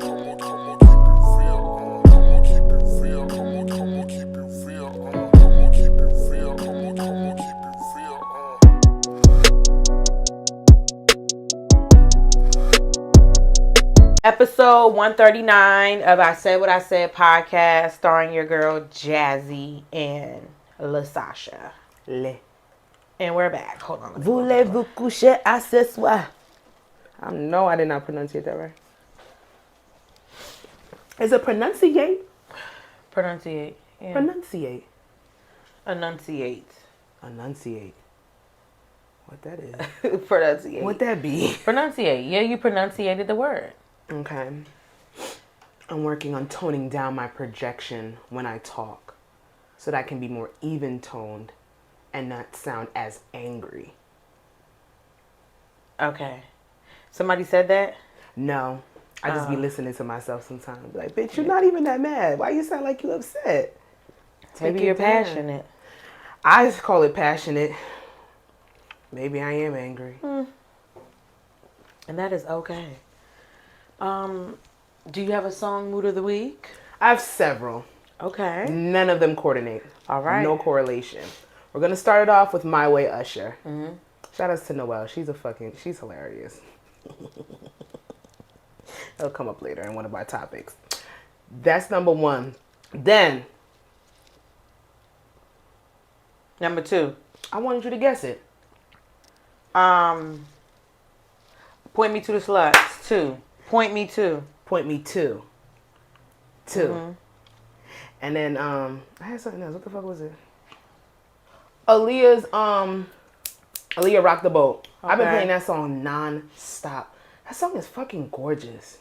Episode 139 of I Said What I Said podcast, starring your girl Jazzy and Sasha. And we're back. Hold on. Voulez-vous coucher à ce soir? No, I did not pronunciate that right. Is it pronunciate? Pronunciate. Yeah. Pronunciate. Enunciate. Enunciate. What that is? Pronunciate. What that be? Pronunciate. Yeah, you pronunciated the word. Okay. I'm working on toning down my projection when I talk so that I can be more even toned and not sound as angry. Okay. Somebody said that? No. I just be listening to myself sometimes. Like, bitch, you're not even that mad. Why you sound like you upset? Maybe you're passionate. I just call it passionate. Maybe I am angry. And that is okay. Do you have a song mood of the week? I have several. Okay. None of them coordinate. All right. No correlation. We're going to start it off with My Way Usher. Mm-hmm. Shout outs to Noelle. She's hilarious. It'll come up later in one of our topics. That's number one. Then, number two. I wanted you to guess it. Point me to the sluts. 2. Point me to. Point me to. 2. Mm-hmm. And then, I had something else. What the fuck was it? Aaliyah Rock the Boat. Okay. I've been playing that song non-stop. That song is fucking gorgeous.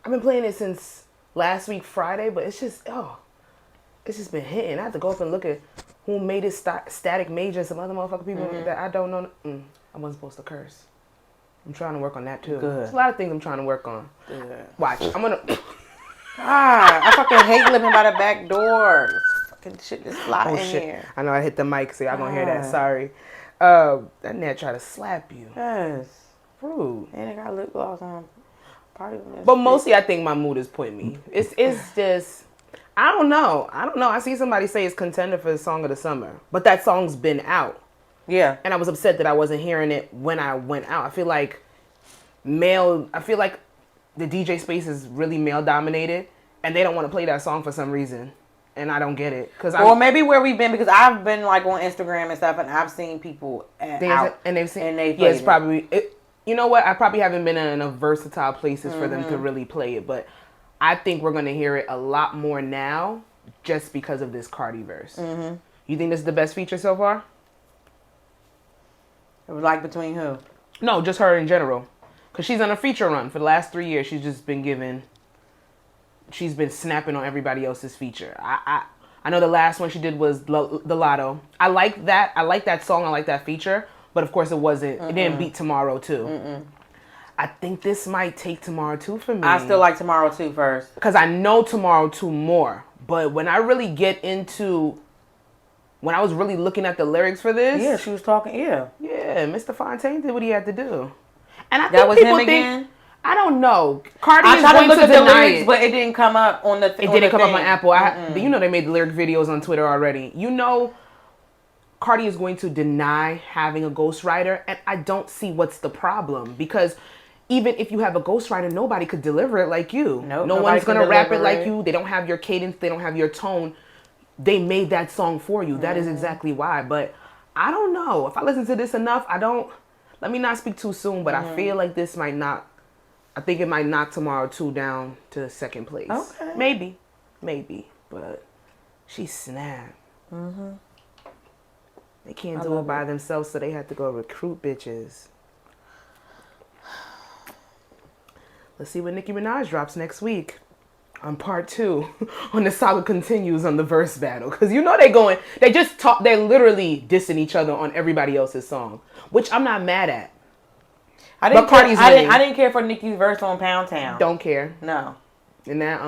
I've been playing it since last week Friday, but it's just been hitting. I have to go up and look at who made it. Static Major and some other motherfucking people that I don't know. I wasn't supposed to curse. I'm trying to work on that too. Good. There's a lot of things I'm trying to work on. Good. Watch. I'm gonna. I fucking hate living by the back door. This fucking shit just fly in here. I know I hit the mic, so y'all gonna hear that. Sorry. That net tried to slap you. Yes. Rude. And I got lip gloss on. But mostly I think my mood is Point Me. It's just, I don't know. I see somebody say it's contender for the song of the summer. But that song's been out. Yeah. And I was upset that I wasn't hearing it when I went out. I feel like the DJ space is really male dominated. And they don't want to play that song for some reason. And I don't get it. Well, maybe where we've been, because I've been like on Instagram and stuff, and I've seen people out. And they've seen, and they played it's probably... You know what? I probably haven't been in enough versatile places for them to really play it, but I think we're going to hear it a lot more now just because of this Cardi verse. Mm-hmm. You think this is the best feature so far? Like between who? No, just her in general. Because she's on a feature run. For the last 3 years, she's been snapping on everybody else's feature. I know the last one she did was the Lotto. I like that. I like that song. I like that feature. But of course it wasn't. It didn't beat Tomorrow 2. I think this might take Tomorrow 2 for me. I still like Tomorrow 2 first. Because I know Tomorrow 2 more. But when I really get into... When I was really looking at the lyrics for this... Yeah, she was talking, Yeah, Mr. Fontaine did what he had to do. And I think that was him again? I don't know. Cardi I is tried going to look to at the deny lyrics, it. but it didn't come up on the It didn't come up on Apple. You know they made the lyric videos on Twitter already. You know... Cardi is going to deny having a ghostwriter, and I don't see what's the problem, because even if you have a ghostwriter, nobody could deliver it like you. No one's going to rap it like you. They don't have your cadence. They don't have your tone. They made that song for you. That is exactly why. But I don't know. If I listen to this enough, let me not speak too soon, but I feel like this might not, I think it might knock Tomorrow 2 down to second place. Okay. Maybe. But she snapped. They can't do it by themselves, so they have to go recruit bitches. Let's see what Nicki Minaj drops next week on part 2 on the saga continues on the verse battle. Because you know they're literally dissing each other on everybody else's song, which I'm not mad at. I didn't care for Nicki's verse on Pound Town. Don't care. No. And that,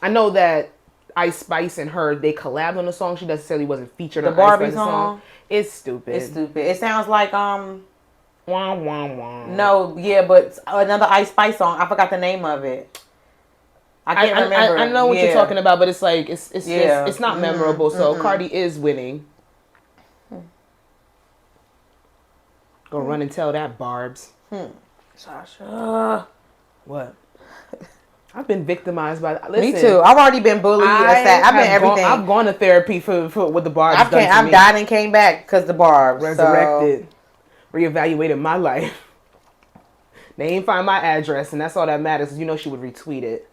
I know that Ice Spice and her, they collabed on the song. She necessarily wasn't featured on the Barbie song. It's stupid. It sounds like wah, wah, wah. No, yeah, but another Ice Spice song. I forgot the name of it. I can't remember. I know what you're talking about, but it's like it's just it's not memorable. So Cardi is winning. Go run and tell that, Barb's. Sasha. What? I've been victimized by. Listen, me too. I've already been bullied. I've been everything. I've gone to therapy for what the Barb's done to me. I've died and came back because the Barb's resurrected, reevaluated my life. They ain't find my address, and that's all that matters. You know she would retweet it.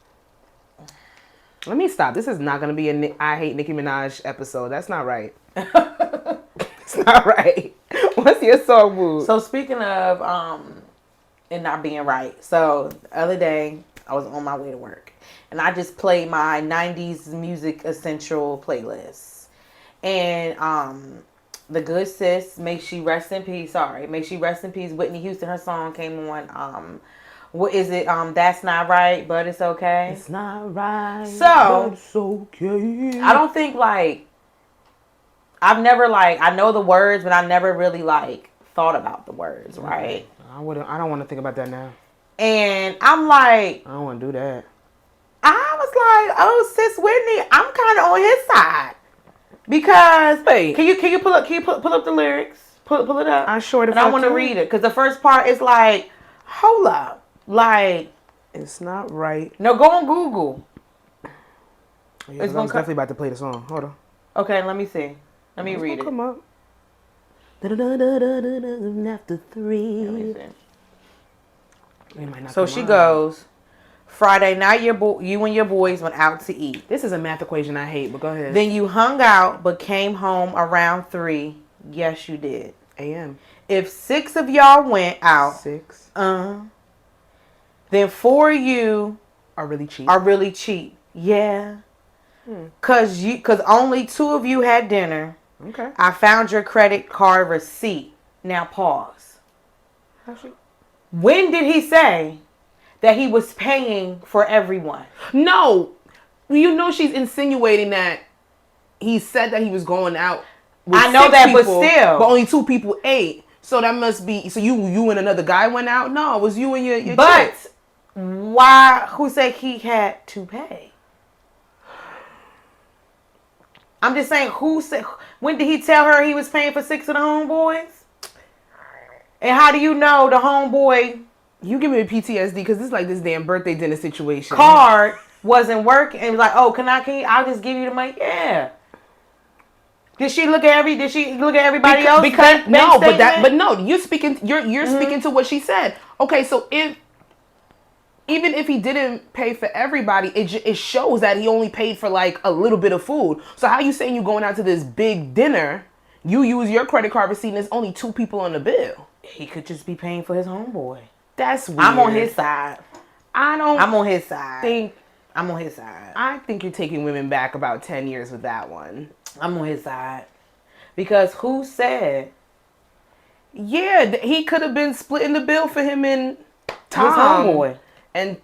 Let me stop. This is not gonna be a I hate Nicki Minaj episode. That's not right. It's not right. What's your song mood? So speaking of it not being right. So the other day I was on my way to work and I just played my 90s music essential playlist. And the good sis, may she rest in peace. May she rest in peace. Whitney Houston, her song came on. What is it? That's not right, but it's okay. It's not right. So but it's okay. I don't think I've never I know the words, but I never really thought about the words, right? I don't want to think about that now. And I'm like, I don't want to do that. I was like, oh sis Whitney, I'm kind of on his side because wait, can you pull up the lyrics? Pull it up. I sure. And I want to read it because the first part is like, hold up, it's not right. No, go on Google. Yeah, it's definitely about to play the song. Hold on. Okay, let me see. Let me read it. Come up. After 3. So she goes, Friday night you and your boys went out to eat. This is a math equation I hate, but go ahead. Then you hung out but came home around 3. Yes, you did. A.M. If 6 of y'all went out. 6. Then 4 of you are really cheap. Yeah. Cause only 2 of you had dinner. Okay. I found your credit card receipt. Now pause. When did he say that he was paying for everyone? No. You know she's insinuating that he said that he was going out with I know 6 that, people, but still. But only 2 people ate. So that must be, so you and another guy went out? No, it was you and your But chick. why, who said he had to pay? I'm just saying, who said, when did he tell her he was paying for 6 of the homeboys? And how do you know the homeboy? You give me a PTSD because it's like this damn birthday dinner situation. Card wasn't working and was like, oh, I'll just give you the money. Yeah. Did she look at everybody else? Because you're speaking to what she said. Okay, so even if he didn't pay for everybody, it shows that he only paid for a little bit of food. So how you saying you going out to this big dinner, you use your credit card receipt and there's only 2 people on the bill? He could just be paying for his homeboy. That's weird. I'm on his side. I'm on his side. I'm on his side. I think you're taking women back about 10 years with that one. I'm on his side. Because who said? Yeah, he could have been splitting the bill for him and Tom. His homeboy. And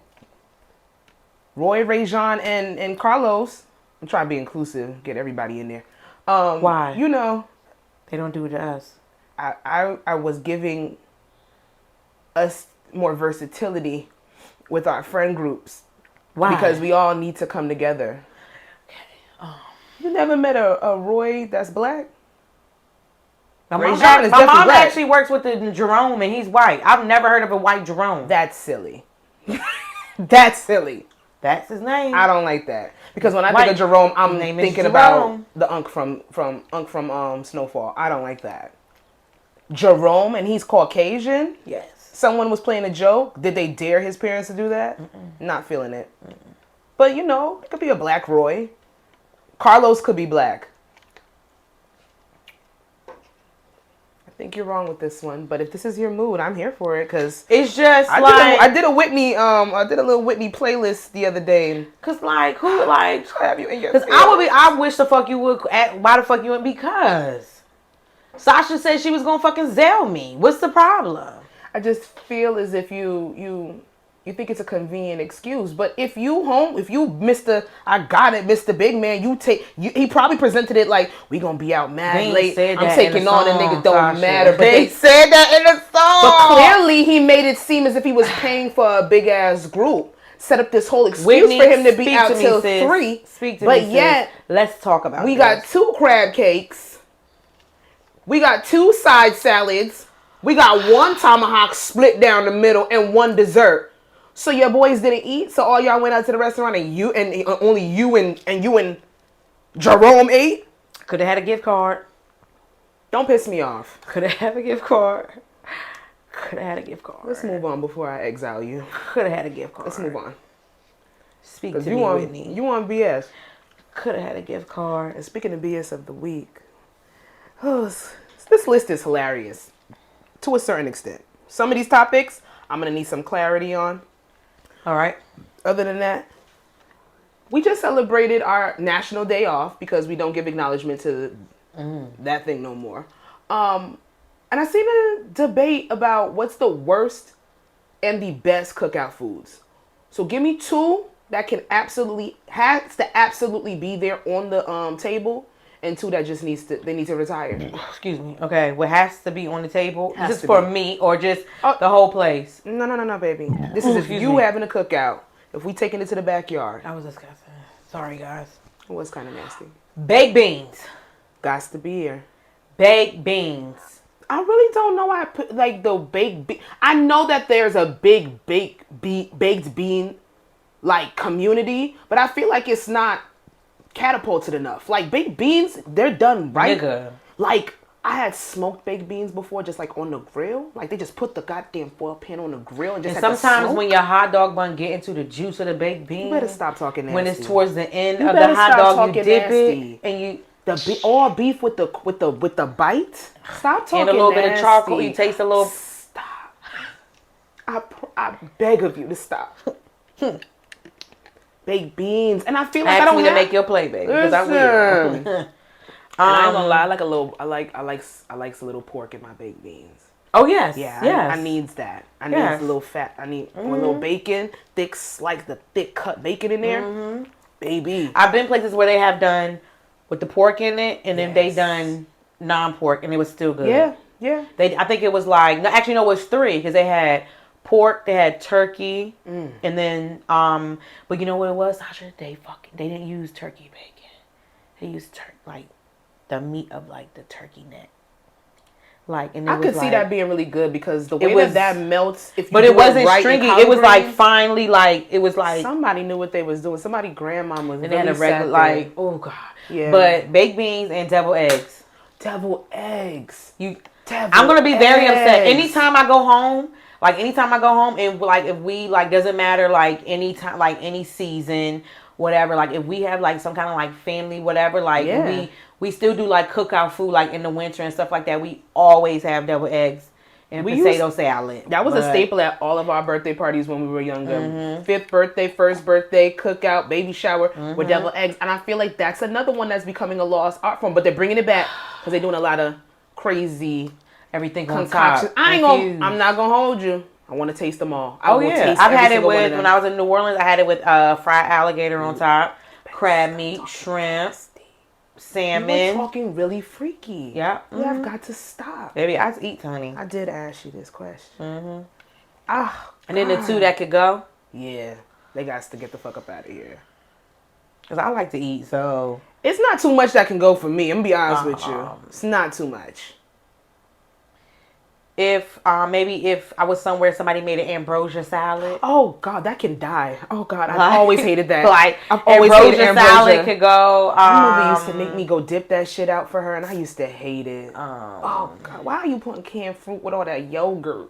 Roy, Ray Jean, and Carlos. I'm trying to be inclusive, get everybody in there. Why? You know. They don't do it to us. I was giving us more versatility with our friend groups. Why? Because we all need to come together. Okay. You never met a Roy that's black? My mom actually works with the Jerome and he's white. I've never heard of a white Jerome. That's silly. That's silly. That's his name. I don't like that. Because when I think of Jerome, I'm thinking about the Unk from Snowfall. I don't like that. Jerome, and he's Caucasian? Yes. Someone was playing a joke. Did they dare his parents to do that? Not feeling it. But, it could be a black Roy. Carlos could be black. I think you're wrong with this one, but if this is your mood, I'm here for it because it's just I did a little Whitney playlist the other day. Cause have you in your? Cause I wish the fuck you would. Why the fuck you wouldn't? Because Sasha said she was gonna fucking Zell me. What's the problem? I just feel as if you think it's a convenient excuse, but if you Mr. I got it, Mr. Big Man, he probably presented it like we gonna be out mad late. I'm taking on a nigga, don't matter. But they said that in the song. But clearly he made it seem as if he was paying for a big ass group. set up this whole excuse Whitney, for him to be speak out to me, till sis. 3. Speak to but me, yet, sis. Let's talk about we this. got 2 crab cakes. We got 2 side salads. We got 1 tomahawk split down the middle and 1 dessert. So your boys didn't eat. So all y'all went out to the restaurant and only you and Jerome ate. Could have had a gift card. Don't piss me off. Could have had a gift card. Could have had a gift card. Let's move on before I exile you. Could have had a gift card. Let's move on. Speak to you me, want, Whitney. You want BS. Could have had a gift card. And speaking of BS of the week, this list is hilarious to a certain extent. Some of these topics I'm going to need some clarity on. All right. Other than that, we just celebrated our national day off because we don't give acknowledgement to that thing no more. And I seen a debate about what's the worst and the best cookout foods. So give me 2 that has to absolutely be there on the table, and 2 that just need to retire. Excuse me. Okay, what has to be on the table? Has Just to for be. me or just the whole place? No, baby. This is if Excuse you me. having a cookout. If we taking it to the backyard. I was disgusting. Sorry, guys. It was kind of nasty. Baked beans. Gots to be here. Baked beans. I really don't know why I put like the baked bean. I know that there's a big baked bean like community, but I feel like it's not catapulted enough. Like baked beans, they're done right. Nigga. Like I had smoked baked beans before, just like on the grill. Like they just put the goddamn foil pan on the grill and just. And had to sometimes smoke. when your hot dog bun get into the juice of the baked bean, You better stop talking nasty. when it's towards the end You of the better hot stop dog, you talking dip nasty. it and you all beef with the bite. Stop talking and a little nasty. bit of charcoal. You taste a little. Stop. I beg of you to stop. Baked beans, and I feel like I Ask don't me have to make your plate, baby, because I will. And I ain't gonna lie, I like a little. I like a little pork in my baked beans. Oh yes, Yeah, yes. I needs that. I Yes. need a little fat. I need a little bacon, thick slice, the thick cut bacon in there, baby. I've been places where they have done with the pork in it, and then they Yes. done non-pork, and it was still good. Yeah. I think it was like no, actually no, it was 3 because they had pork, they had turkey, and then but you know what it was, Sasha? They didn't use turkey bacon. They used like the meat of like the turkey neck. Like, and I could see that being really good because the way that melts, if you but do it wasn't right stringy. and It was like congruent, finally like it was like somebody knew what they was doing. Somebody grandma was and really they had a regular like oh god. Yeah. But baked beans and deviled eggs. Deviled eggs. I'm gonna be very upset anytime I go home. Like anytime I go home and like if we like doesn't matter like any time like any season whatever like if we have like some kind of like family whatever like we still do like cookout food like in the winter and stuff like that. We always have deviled eggs and potato salad. That was a staple at all of our birthday parties when we were younger. 5th birthday, 1st birthday, cookout, baby shower with deviled eggs. And I feel like that's another one that's becoming a lost art form. But they're bringing it back because they're doing a lot of crazy everything on concoctions. top. I'm not gonna hold you. I want to taste them all. I've had it with when I was in New Orleans. I had it with fried alligator on top, crab meat, shrimp, salmon. You're talking really freaky. Yeah, You have got to stop. Baby, I eat, honey. I did ask you this question. And then the 2 that could go. Yeah, they got to get the fuck up out of here. Cause I like to eat, so it's not too much that can go for me. I'm gonna be honest with you. It's not too much. If maybe if I was somewhere somebody made an ambrosia salad. Oh God, that can die. Oh God, I've always hated that. Like I've always hated ambrosia. Salad could go. My mother used to make me go dip that shit out for her, and I used to hate it. Oh God, why are you putting canned fruit with all that yogurt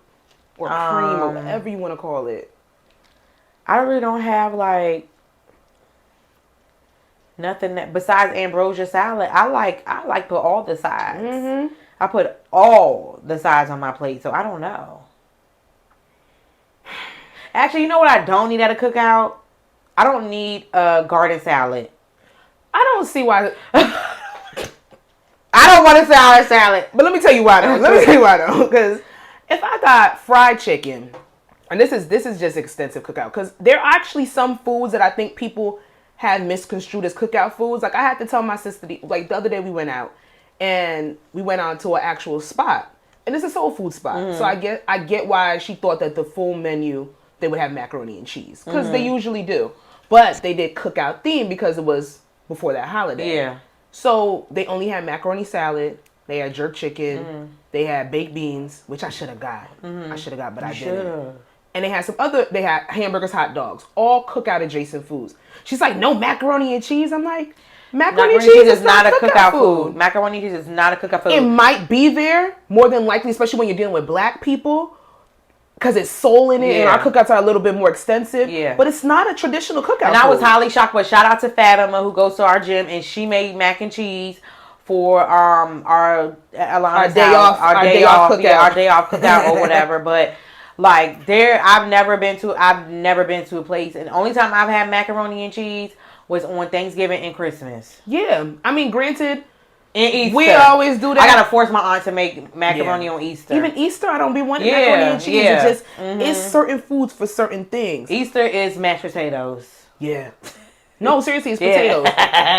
or cream or whatever you want to call it? I really don't have like nothing that besides ambrosia salad. I like put all the sides. I put all the sides on my plate, so I don't know. Actually, you know what I don't need at a cookout? I don't need a garden salad. I don't see why. I don't want a salad. But let me tell you why though. Because if I got fried chicken, and this is just extensive cookout, because there are actually some foods that I think people have misconstrued as cookout foods. Like I had to tell my sister, like the other day we went out. And we went out to an actual spot, and it's a soul food spot. So I get why she thought that the full menu they would have macaroni and cheese because they usually do. But they did cookout theme because it was before that holiday. Yeah. So they only had macaroni salad. They had jerk chicken. They had baked beans, which I should have got. I should have got, but I didn't. And they had they had hamburgers, hot dogs, all cookout adjacent foods. She's like, no macaroni and cheese. I'm like, macaroni and cheese is not a cookout food. Macaroni and cheese is not a cookout food. It might be there, more than likely, especially when you're dealing with black people, because it's soul in it, and our cookouts are a little bit more extensive. Yeah. But it's not a traditional cookout And I was highly shocked, but shout out to Fatima who goes to our gym, and she made mac and cheese for our day off cookout or whatever. But like I've never been to a place, and the only time I've had macaroni and cheese was on Thanksgiving and Christmas. Yeah, I mean, granted, and Easter. We always do that. I gotta force my aunt to make macaroni on Easter. Even Easter, I don't be wanting macaroni and cheese. Yeah. It's just it's certain foods for certain things. Easter is mashed potatoes. Yeah. No, seriously, it's potatoes.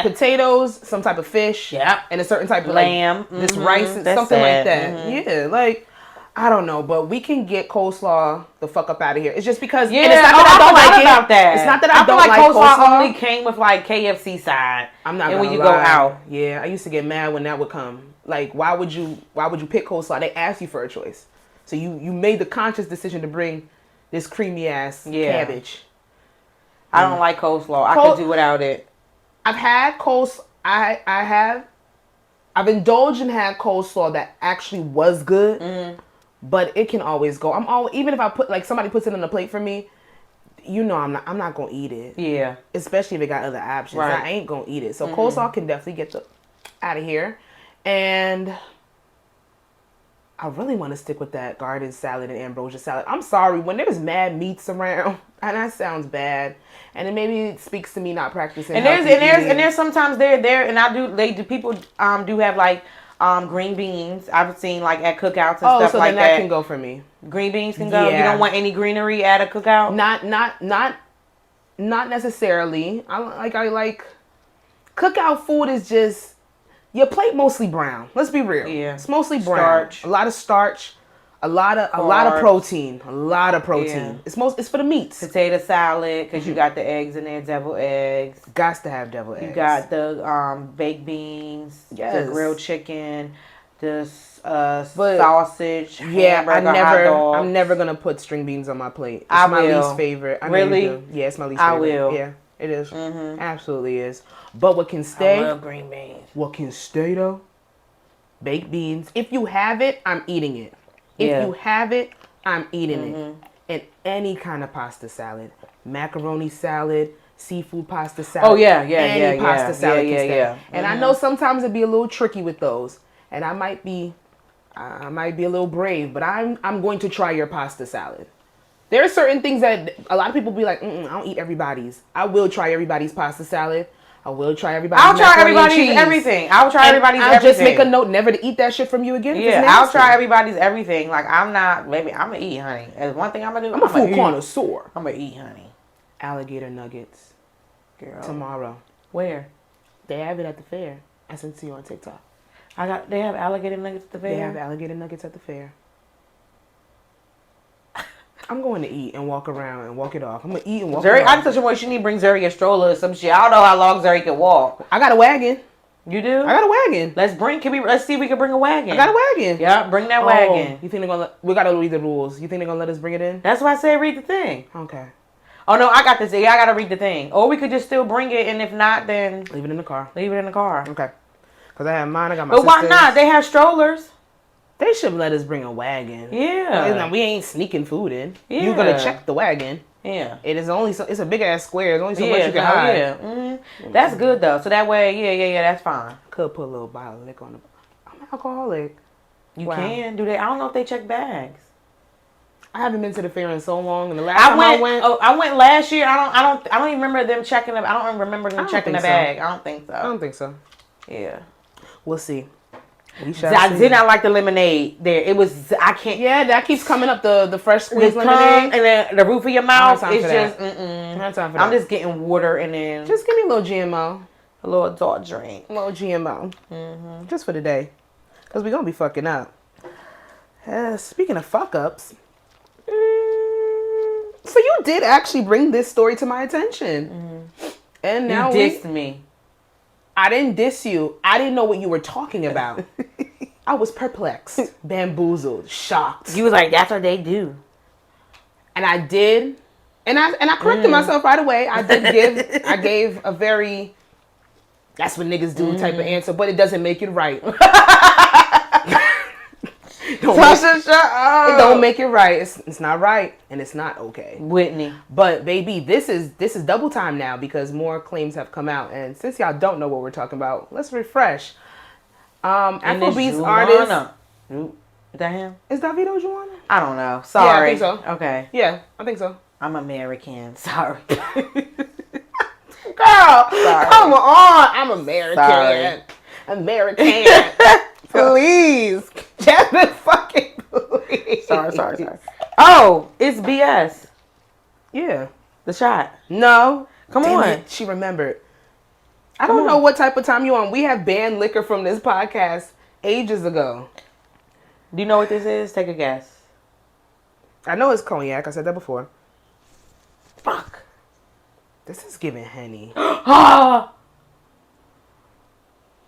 Potatoes, some type of fish, and a certain type of lamb. This rice, something like that. Yeah, like I don't know, but we can get coleslaw the fuck up out of here. It's just because and it's not that I don't like about that. It's not that I don't like coleslaw. Only came with like KFC side. I'm not. And when you go out, yeah, I used to get mad when that would come. Like, why would you pick coleslaw? They asked you for a choice, so you made the conscious decision to bring this creamy ass cabbage. I don't like coleslaw. I could do without it. I've had coleslaw. I've indulged and had coleslaw that actually was good. But it can always go. Even if I put somebody puts it on the plate for me, I'm not gonna eat it. Yeah. Especially if it got other options. Right. I ain't gonna eat it. So coleslaw can definitely get out of here. And I really want to stick with that garden salad and ambrosia salad. I'm sorry, when there's mad meats around, and that sounds bad, and it maybe it speaks to me not practicing. And there's sometimes people do have like green beans. I've seen like at cookouts and stuff so like then that can go for me. Green beans can go. Yeah. You don't want any greenery at a cookout? Not necessarily. I like cookout food is just your plate mostly brown. Let's be real. Yeah. It's mostly brown. Starch. A lot of starch. A lot of protein. A lot of protein. Yeah. It's for the meats. Potato salad because you got the eggs in there, deviled eggs. Gots to have deviled eggs. You got the baked beans, the grilled chicken, the sausage, hamburger, hot dog. I'm never gonna put string beans on my plate. It's my least favorite. I really? Yeah, it's my least favorite. I will. Yeah, it is. Absolutely is. But what can stay? I love green beans. What can stay though? Baked beans. If you have it, I'm eating it. If you have it, I'm eating it. And any kind of pasta salad, macaroni salad, seafood pasta salad. Oh yeah, any pasta salad can stay. Yeah. And I know sometimes it'd be a little tricky with those, and I might be a little brave, but I'm going to try your pasta salad. There are certain things that a lot of people be like, I don't eat everybody's. I will try everybody's pasta salad. I will try everybody's I'll try everybody's cheese. everything. I'll try everybody's I'll everything. just make a note never to eat that shit from you again. Yeah, I'll try everybody's everything. Like I'm gonna eat, honey. There's one thing I'm gonna do. I'm a food connoisseur. I'm gonna eat, honey. Alligator nuggets. Girl. Tomorrow. Where? They have it at the fair. I sent to you on TikTok. They have alligator nuggets at the fair? They have alligator nuggets at the fair. I'm going to eat and walk around and walk it off. I'm going to eat and walk it off. I'm such a boy. She need to bring Zuri a stroller or some shit. I don't know how long Zuri can walk. I got a wagon. You do? I got a wagon. Let's see if we can bring a wagon. I got a wagon. Yeah, bring that wagon. You think they're going to we got to read the rules. You think they're going to let us bring it in? That's why I said read the thing. Okay. Oh, no, I got this. Yeah, I got to read the thing. Or we could just still bring it, and if not, then... Leave it in the car. Leave it in the car. Okay. Because I have mine, I got my But why not? They have strollers. They should let us bring a wagon. Yeah. We ain't sneaking food in. Yeah. You're going to check the wagon. Yeah. It is only it's a big ass square. There's only so much you can hide. Yeah. Mm-hmm. That's good though. So that way, yeah, that's fine. Could put a little bottle of liquor on the. I'm alcoholic. You can do that. I don't know if they check bags. I haven't been to the fair in so long, and the last time I went, I went last year. I don't even remember them checking them. I don't remember them checking the bag. I don't think so. I don't think so. Yeah. We'll see. I did not like the lemonade there. It was, I can't. Yeah, that keeps coming up, the fresh squeezed lemonade. And then the roof of your mouth is just, Not time for that. I'm just getting water and then. Just give me a little GMO. A little adult drink. A little GMO. Mm-hmm. Just for the day. Because we're going to be fucking up. Speaking of fuck ups. So you did actually bring this story to my attention. And now you dissed me. I didn't diss you. I didn't know what you were talking about. I was perplexed, bamboozled, shocked. You was like, that's what they do. And I did. And I corrected myself right away. I gave a very, that's what niggas do type of answer, but it doesn't make it right. Sasha, shut up. It don't make it right. It's not right, and it's not okay. Whitney. But baby, this is double time now because more claims have come out, and since y'all don't know what we're talking about, let's refresh. Afrobeats artist. Is that him? Is Davido Juana? I don't know. Sorry. Yeah, I think so. Okay. Yeah, I think so. I'm American. Sorry. Girl, sorry. Come on. I'm American. Sorry. American. Please. Jasmine, fucking please. Sorry. Oh, it's BS. Yeah. The shot. No. Come Damn on. it. She remembered. I don't know what type of time you on. We have banned liquor from this podcast ages ago. Do you know what this is? Take a guess. I know it's cognac. I said that before. Fuck. This is giving Henny.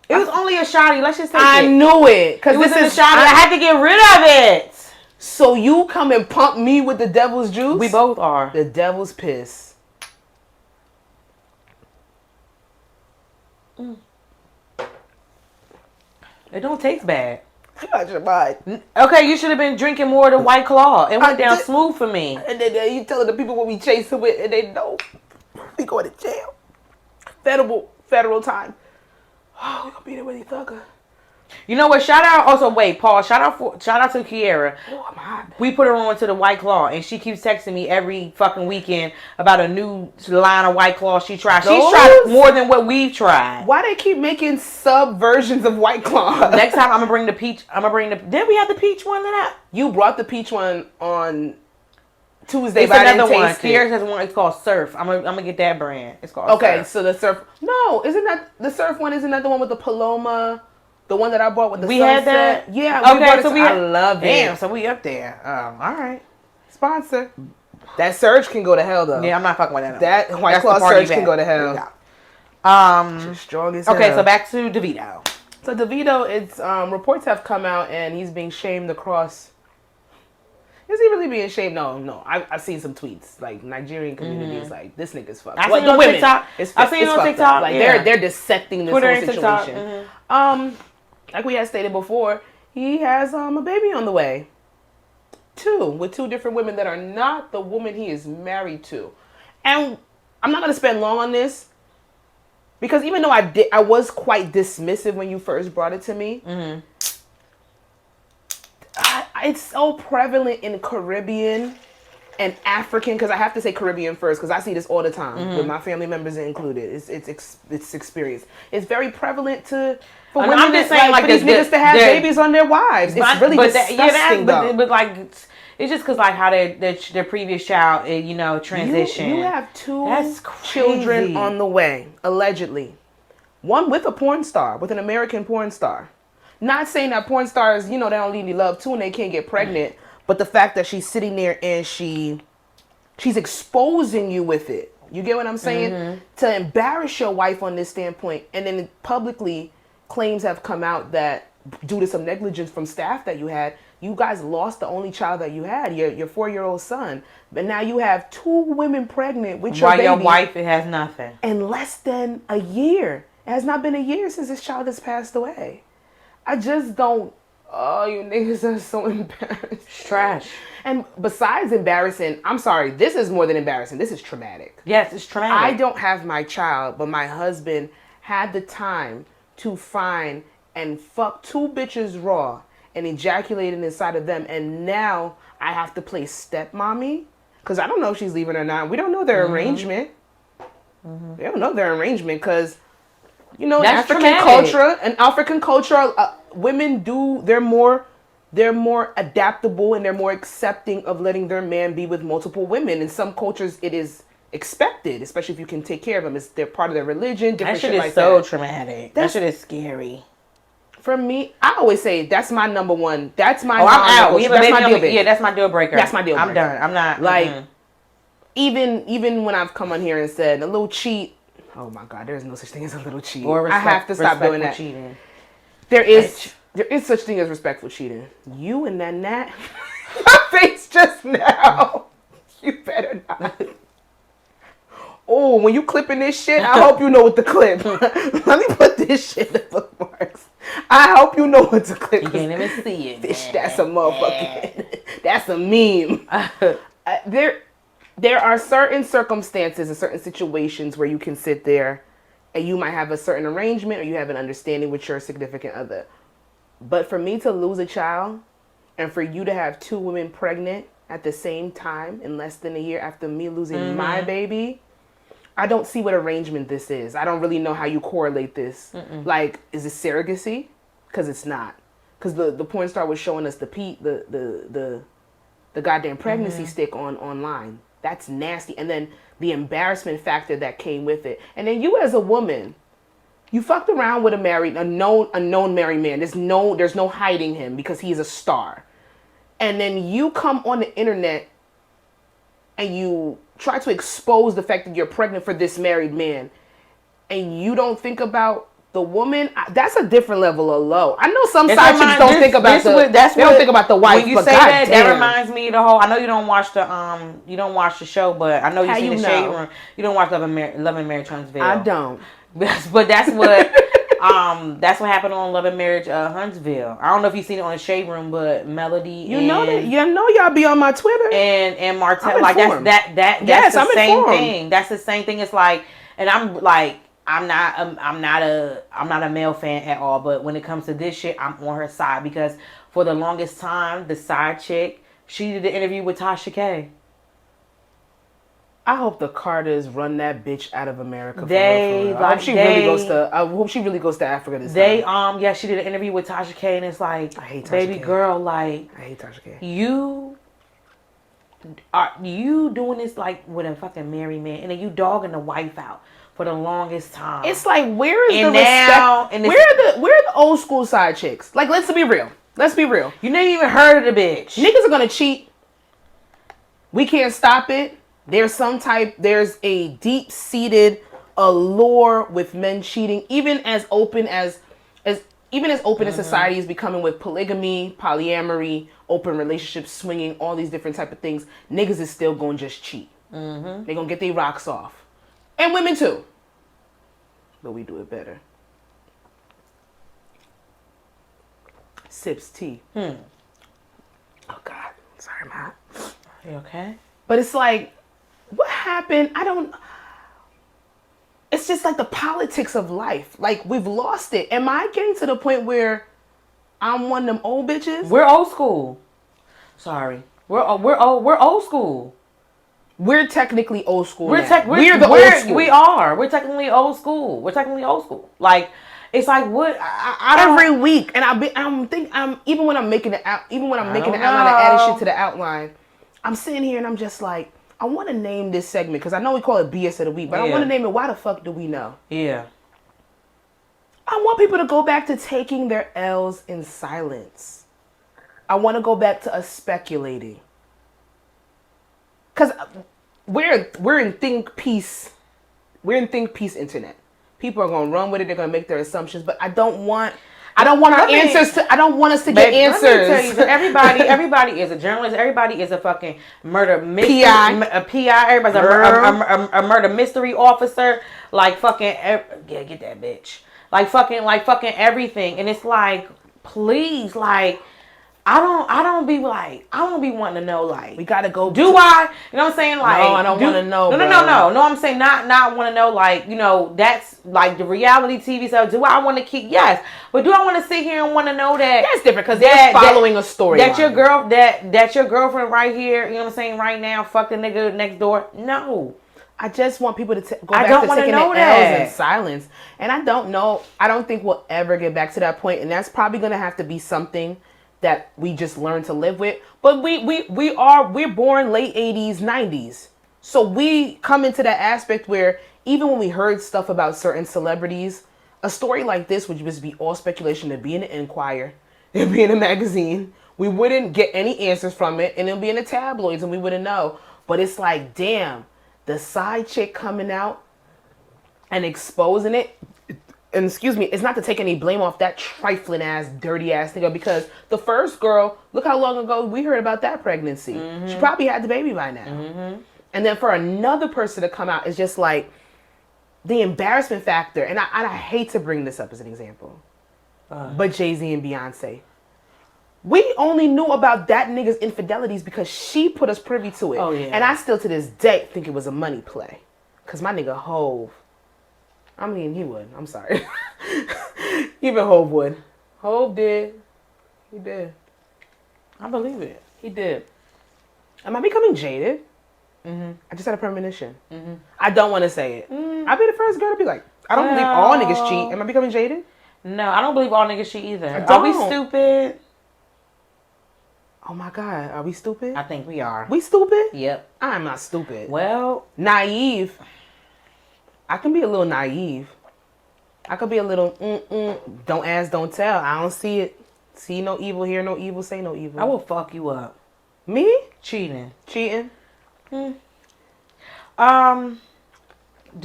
It was only a shotty. Let's just take I it. knew it. Because It was in the shotty. I had to get rid of it. So you come and pump me with the devil's juice? We both are. The devil's piss. It don't taste bad. Got your mind. Okay, you should have been drinking more of the White Claw. It went down smooth for me. And then you telling the people what we chasing with, and they know we going to jail. Federal time. Oh, we gonna be there with each other. You know what? Shout out. Also, wait, Paul. Shout out to Kiera. Oh, I'm hot. We put her on to the White Claw, and she keeps texting me every fucking weekend about a new line of White Claw she tried. She's tried more than what we've tried. Why they keep making sub versions of White Claw? Next time I'm gonna bring the peach. Did we have the peach one to that? You brought the peach one on Tuesday. It's another one. Kiera has one. It's called Surf. I'm gonna get that brand. It's called Okay, Surf. so the Surf. No, isn't that the Surf one? Isn't that the one with the Paloma? The one that I bought with the we sunset? had that. Yeah. Okay, so I love it. Damn, so we up there. All right. Sponsor. That Surge can go to hell though. Yeah, I'm not fucking with that. That White Claw Surge can go to hell. She's strong as okay, hell. so back to DeVito. So DeVito, it's reports have come out and he's being shamed across. Is he really being shamed? No. I've seen some tweets like Nigerian communities like this nigga's fucked. I've seen it on TikTok. I've seen it on TikTok. Like they're dissecting this Twitter whole situation. Like we had stated before, he has a baby on the way. With two different women that are not the woman he is married to. And I'm not going to spend long on this because even though I was quite dismissive when you first brought it to me. Mm-hmm. It's so prevalent in Caribbean and African, because I have to say Caribbean first because I see this all the time with my family members included. It's experience. It's very prevalent for women. I'm just saying, like for these niggas to have babies on their wives. It's really disgusting, though. But like, it's just because like how their previous child, transitioned. You have two children on the way, allegedly. One with a porn star, with an American porn star. Not saying that porn stars, they don't need any love too and they can't get pregnant. But the fact that she's sitting there and she's exposing you with it. You get what I'm saying? Mm-hmm. To embarrass your wife on this standpoint. And then publicly claims have come out that due to some negligence from staff that you had, you guys lost the only child that you had, your 4-year-old son. But now you have 2 women pregnant with your baby. While your wife, it has nothing. In less than a year. It has not been a year since this child has passed away. I just don't. Oh, you niggas are so embarrassed. It's trash. And besides embarrassing, I'm sorry, this is more than embarrassing. This is traumatic. Yes, it's traumatic. I don't have my child, but my husband had the time to find and fuck 2 bitches raw and ejaculated inside of them. And now I have to play stepmommy because I don't know if she's leaving or not. We don't know their arrangement. Mm-hmm. We don't know their arrangement because, in African culture, women they're more adaptable and they're more accepting of letting their man be with multiple women. In some cultures, it is expected, especially if you can take care of them. They're part of their religion. Different shit like that. That shit is so traumatic. That shit is scary. For me, I always say that's my number one. That's my. I'm out. We have a baby on the, yeah, that's my deal breaker. That's my deal breaker. I'm done. I'm not like. even when I've come on here and said a little cheat, oh my God, there's no such thing as a little cheat. Or I have to stop doing that. Cheating. There is such thing as respectful cheating. You and that Nat, my face just now. You better not. Oh, when you clipping this shit, I hope you know what to clip. Let me put this shit in the bookmarks. I hope you know what to clip. You can't even see it. Bitch, that's a motherfucking, that's a meme. There are certain circumstances and certain situations where you can sit there and you might have a certain arrangement or you have an understanding with your significant other. But for me to lose a child and for you to have 2 women pregnant at the same time in less than a year after me losing my baby, I don't see what arrangement this is. I don't really know how you correlate this. Like, is it surrogacy? Because it's not. Because the porn star was showing us the goddamn pregnancy stick online. That's nasty. And then the embarrassment factor that came with it. And then you as a woman, you fucked around with a known married man. There's no hiding him because he's a star. And then you come on the internet and you try to expose the fact that you're pregnant for this married man, and you don't think about the woman. That's a different level of low. I know some side chicks don't think about don't think about the wife. When you say that reminds me of the whole. I know you don't watch the show, but I know you've seen the Shade Room. You don't watch Love and Marriage Huntsville. I don't. But that's what that's what happened on Love and Marriage Huntsville. I don't know if you've seen it on the Shade Room, but Melody, you know y'all be on my Twitter and Martell, like that's the same thing. That's the same thing. It's like, and I'm like, I'm not a male fan at all, but when it comes to this shit, I'm on her side because for the longest time, the side chick, she did the interview with Tasha K. I hope the Carters run that bitch out of America. I hope she really goes to Africa this time. Yeah, she did an interview with Tasha K, and it's like, I hate Tasha baby K. Girl, like, I hate Tasha K. You doing this like with a fucking married man, and then you dogging the wife out for the longest time. It's like, where is the respect? Where are the old school side chicks? Like, let's be real. You never even heard of the bitch. Niggas are gonna cheat. We can't stop it. There's a deep-seated allure with men cheating, even as open as society is becoming with polygamy, polyamory, open relationships, swinging, all these different type of things. Niggas is still gonna just cheat. They're gonna get their rocks off. And women too. But we do it better. Sips tea. Oh God. Sorry, Matt. Are you okay? But it's like, what happened? It's just like the politics of life. Like, we've lost it. Am I getting to the point where I'm one of them old bitches? We're old school. Sorry. We're old school. We're technically old school. We're old school. We are. We're technically old school. Like, it's like what every week, and even when I'm making the outline and adding shit to the outline, I'm sitting here and I'm just like, I want to name this segment because I know we call it BS of the week, but I want to name it Why the Fuck Do We Know? Yeah. I want people to go back to taking their L's in silence. I want to go back to us speculating. Because we're in think peace. We're in think peace internet. People are going to run with it. They're going to make their assumptions, but I don't want answers to. I don't want us to get answers. Let me tell you, everybody is a journalist. Everybody is a fucking murder mystery. A PI. Everybody's a murder mystery officer. Like fucking get that bitch. Like fucking everything. And it's like, please, like, I don't be wanting to know, like, we gotta go. Do I? You know what I'm saying? Like, no, I don't want to know. No. I'm saying not want to know. Like, you know, that's like the reality TV stuff. Do I want to keep? Yes, but do I want to sit here and want to know that? That's different because they're following a story. That's your girl. That's your girlfriend right here. You know what I'm saying? Right now, fuck the nigga next door. No. I just want people to go back to taking their L's in silence. And I don't know. I don't think we'll ever get back to that point. And that's probably going to have to be something that we just learn to live with. But we're born late 80s, 90s. So we come into that aspect where even when we heard stuff about certain celebrities, a story like this would just be all speculation. It'd be in the Enquirer. It'd be in a magazine. We wouldn't get any answers from it. And it'll be in the tabloids and we wouldn't know. But it's like, damn, the side chick coming out and exposing it. And excuse me, it's not to take any blame off that trifling ass, dirty ass nigga, because the first girl, look how long ago we heard about that pregnancy. She probably had the baby by now. And then for another person to come out, it's just like the embarrassment factor. And I hate to bring this up as an example, but Jay-Z and Beyonce. We only knew about that nigga's infidelities because she put us privy to it. Oh, yeah. And I still to this day think it was a money play. Because my nigga Hove, I mean, he would. I'm sorry. Even Hove would. Hove did. He did. I believe it. He did. Am I becoming jaded? I just had a premonition. I don't want to say it. I'll be the first girl to be like, I don't believe all niggas cheat. Am I becoming jaded? No, I don't believe all niggas cheat either. I Are we don't. stupid? Oh my God. Are we stupid? I think we are. We stupid? Yep. I'm not stupid. Well, Naive. I can be a little naive. I could be a little, don't ask, don't tell. I don't see it. See no evil, hear no evil, say no evil. I will fuck you up. Me? Cheating. Cheating? Do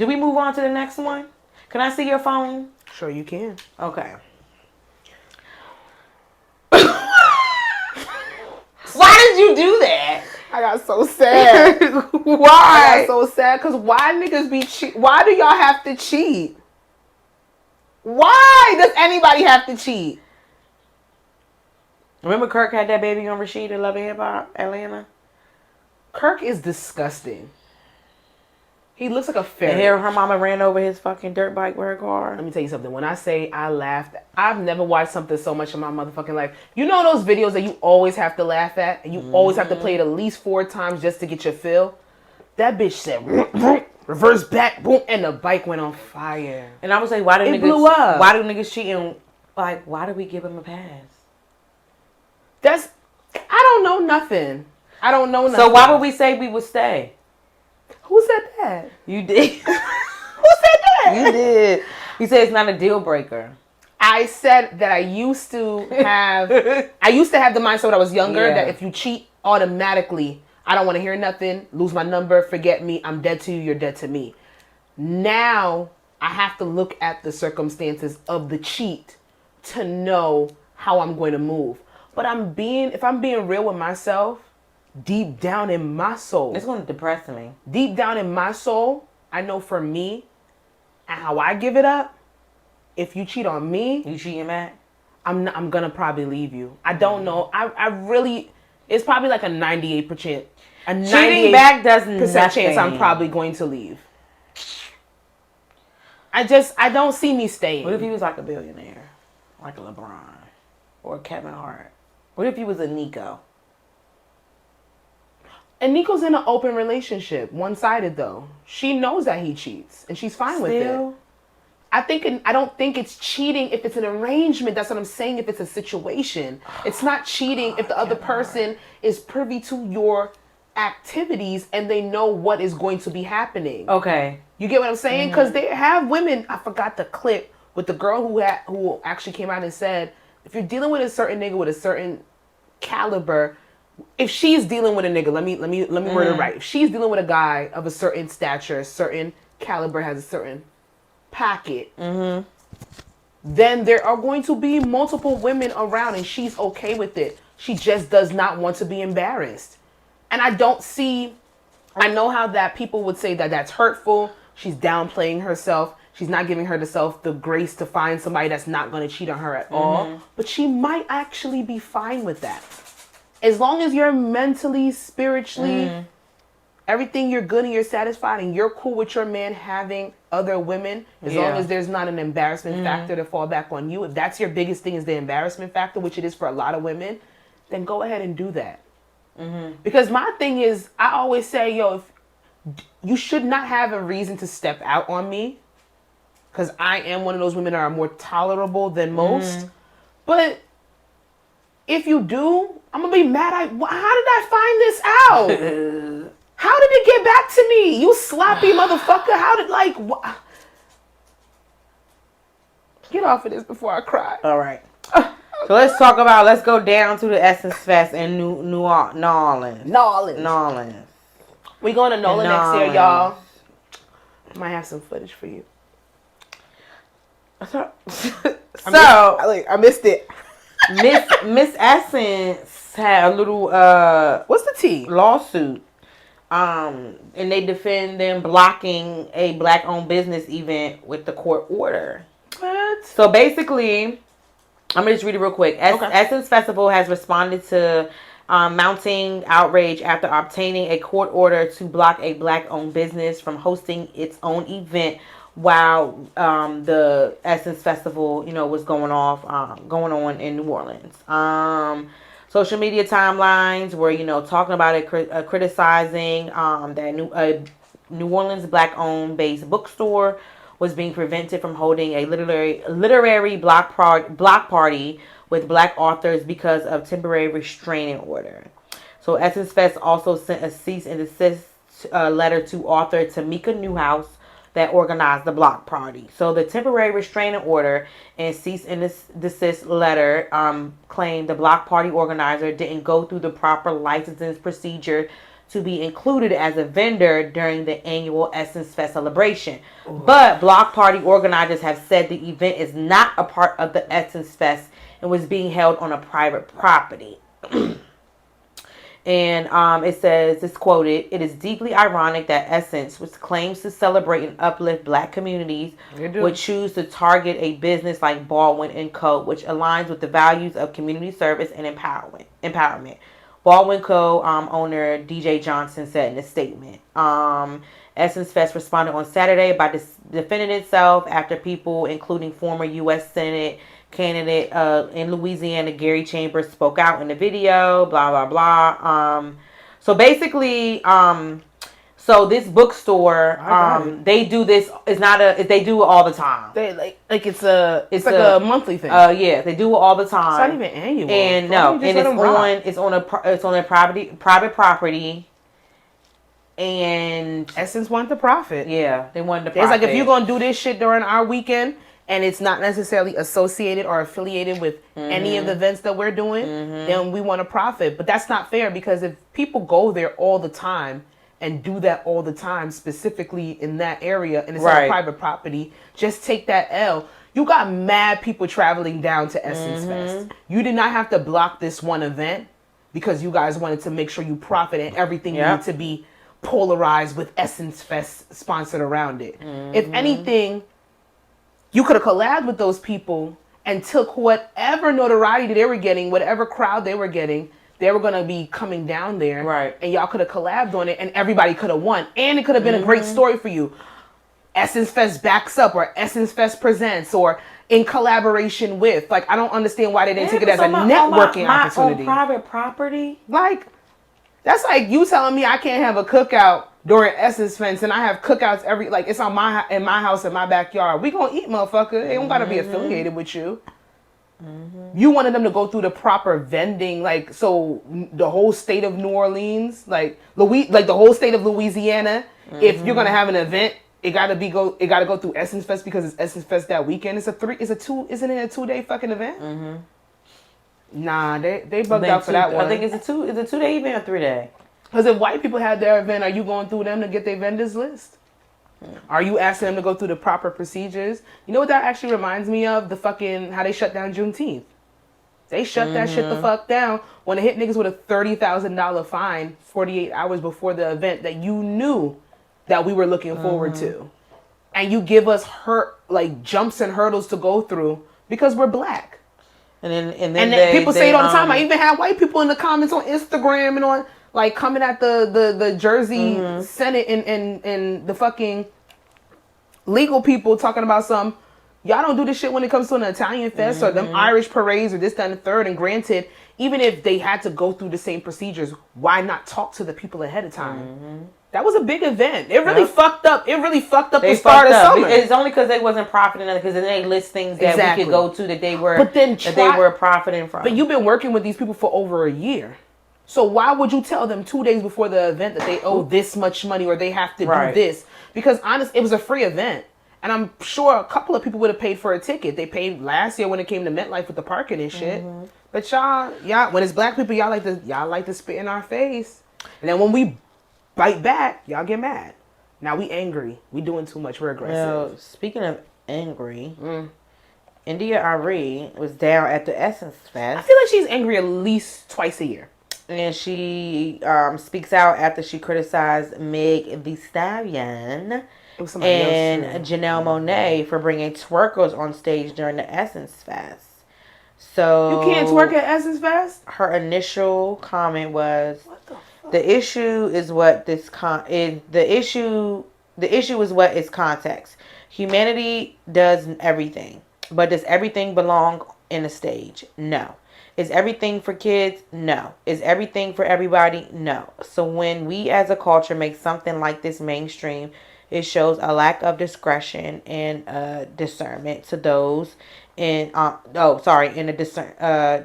we move on to the next one? Can I see your phone? Sure you can. Okay. Why did you do that? I got so sad. Why? I got so sad because why niggas be cheat? Why do y'all have to cheat? Why does anybody have to cheat? Remember Kirk had that baby on Rashid in Love and Hip Hop, Atlanta? Kirk is disgusting. He looks like a And ferret. here her mama ran over his fucking dirt bike with her car. Let me tell you something. When I say I laughed, I've never watched something so much in my motherfucking life. You know those videos that you always have to laugh at and you always have to play it at least 4 times just to get your fill? That bitch said, reverse back, boom, and the bike went on fire. And I would say, why do It niggas blew up. Why do niggas cheating? Like, why do we give them a pass? I don't know nothing. I don't know nothing. So why would we say we would stay? Who said that? You did. Who said that? You did. You said it's not a deal breaker. I said that I used to have the mindset when I was younger Yeah. that if you cheat automatically, I don't want to hear nothing, lose my number, forget me, I'm dead to you, you're dead to me. Now I have to look at the circumstances of the cheat to know how I'm going to move. But if I'm being real with myself, deep down in my soul, It's going to depress me. deep down in my soul, I know for me and how I give it up, if you cheat on me, You cheating back? I'm gonna probably leave you. I don't know. I really, it's probably like a 98%. A 98% Cheating back does nothing. chance I'm probably going to leave. I don't see me staying. What if he was like a billionaire? Like a LeBron? Or a Kevin Hart? What if he was a Nico? And Nico's in an open relationship, one-sided though. She knows that he cheats, and she's fine with it. I don't think it's cheating if it's an arrangement. That's what I'm saying. If it's a situation, it's not cheating if the other person is privy to your activities and they know what is going to be happening. Okay. You get what I'm saying? Because they have women. I forgot the clip with the girl who actually came out and said, if you're dealing with a certain nigga with a certain caliber, if she's dealing with a nigga, let me word it right. If she's dealing with a guy of a certain stature, a certain caliber, has a certain packet, then there are going to be multiple women around and she's okay with it. She just does not want to be embarrassed. And I know how that people would say that that's hurtful. She's downplaying herself. She's not giving herself the grace to find somebody that's not going to cheat on her at all. But she might actually be fine with that. As long as you're mentally, spiritually, everything you're good and you're satisfied and you're cool with your man having other women, as long as there's not an embarrassment factor to fall back on you, if that's your biggest thing is the embarrassment factor, which it is for a lot of women, then go ahead and do that. Because my thing is, I always say, if you should not have a reason to step out on me, because I am one of those women that are more tolerable than most. But if you do, I'm going to be mad. How did I find this out? How did it get back to me? You sloppy motherfucker. How did, Get off of this before I cry. All right. So let's go down to the Essence Fest in New Orleans. New Orleans. We going to NOLA next year, y'all. Might have some footage for you. So I missed it. Miss Essence had a little What's the tea? lawsuit. And they defend them blocking a black-owned business event with the court order. What? So basically, I'm gonna just read it real quick. Okay. Essence Festival has responded to mounting outrage after obtaining a court order to block a black-owned business from hosting its own event while the Essence Festival, was going on in New Orleans. Social media timelines were, talking about it, criticizing that New Orleans black-owned based bookstore was being prevented from holding a literary block party with black authors because of temporary restraining order. So Essence Fest also sent a cease and desist letter to author Tamika Newhouse that organized the block party. So the temporary restraining order and cease and desist letter claimed the block party organizer didn't go through the proper licensing procedure to be included as a vendor during the annual Essence Fest celebration. Ooh. But block party organizers have said the event is not a part of the Essence Fest and was being held on a private property. And it says, it's quoted, "It is deeply ironic that Essence, which claims to celebrate and uplift black communities, would choose to target a business like Baldwin & Co., which aligns with the values of community service and empowerment. Baldwin Co. Owner DJ Johnson said in a statement. Essence Fest responded on Saturday by defending itself after people, including former U.S. Senate candidate in Louisiana, Gary Chambers, spoke out in the video, blah, blah, blah. So basically, so this bookstore, they do this, they do it all the time. They like it's like a monthly thing. Yeah, they do it all the time. It's not even annual. And no, and it's on a private property. And Essence wanted to profit. Yeah, they wanted to profit. It's like, if you're going to do this shit during our weekend and it's not necessarily associated or affiliated with any of the events that we're doing, then we want to profit. But that's not fair, because if people go there all the time and do that all the time, specifically in that area, and it's on private property, just take that L. You got mad people traveling down to Essence Fest. You did not have to block this one event because you guys wanted to make sure you profit, and everything needed to be polarized with Essence Fest sponsored around it. If anything, you could have collabed with those people and took whatever notoriety they were getting, whatever crowd they were getting, they were going to be coming down there. Right. And y'all could have collabed on it and everybody could have won. And it could have been a great story for you. Essence Fest backs up, or Essence Fest presents, or in collaboration with. Like, I don't understand why they didn't take it as a networking opportunity. My own private property? Like, that's like you telling me I can't have a cookout during Essence Fest, and I have cookouts it's on in my house, in my backyard. We gonna eat, motherfucker. They don't gotta be affiliated with you. You wanted them to go through the proper vending, like, so the whole state of New Orleans, like the whole state of Louisiana. If you're gonna have an event, it gotta go through Essence Fest because it's Essence Fest that weekend. Isn't it a 2-day fucking event? Nah, they bugged out for that one. I think it's a 2-day event or 3-day. Because if white people had their event, are you going through them to get their vendors list? Are you asking them to go through the proper procedures? You know what that actually reminds me of? The fucking, how they shut down Juneteenth. They shut that shit the fuck down when they hit niggas with a $30,000 fine 48 hours before the event that you knew that we were looking forward to. And you give us jumps and hurdles to go through because we're black. And then people say it all the time. I even had white people in the comments on Instagram and on, like, coming at the Jersey Senate and the fucking legal people talking about y'all don't do this shit when it comes to an Italian fest or them Irish parades or this, that, and the third. And granted, even if they had to go through the same procedures, why not talk to the people ahead of time? That was a big event. It really fucked up. It really fucked up the start of summer. It's only because they wasn't profiting, because then they list things that we could go to that they were profiting from. But you've been working with these people for over a year. So why would you tell them 2 days before the event that they owe this much money or they have to do this? Because honestly, it was a free event. And I'm sure a couple of people would have paid for a ticket. They paid last year when it came to MetLife with the parking and shit. But y'all, when it's black people, y'all like to spit in our face. And then when we bite back, y'all get mad. Now we angry. We doing too much. We're aggressive. Well, speaking of angry, India Ari was down at the Essence Fest. I feel like she's angry at least twice a year. And she speaks out after she criticized Meg Thee Stallion and Janelle Monáe for bringing twerkers on stage during the Essence Fest. So you can't twerk at Essence Fest? Her initial comment was, the issue is what this the issue is what is context. Humanity does everything, but does everything belong in a stage? No. Is everything for kids? No. Is everything for everybody? No. So when we as a culture make something like this mainstream, it shows a lack of discretion and discernment to those in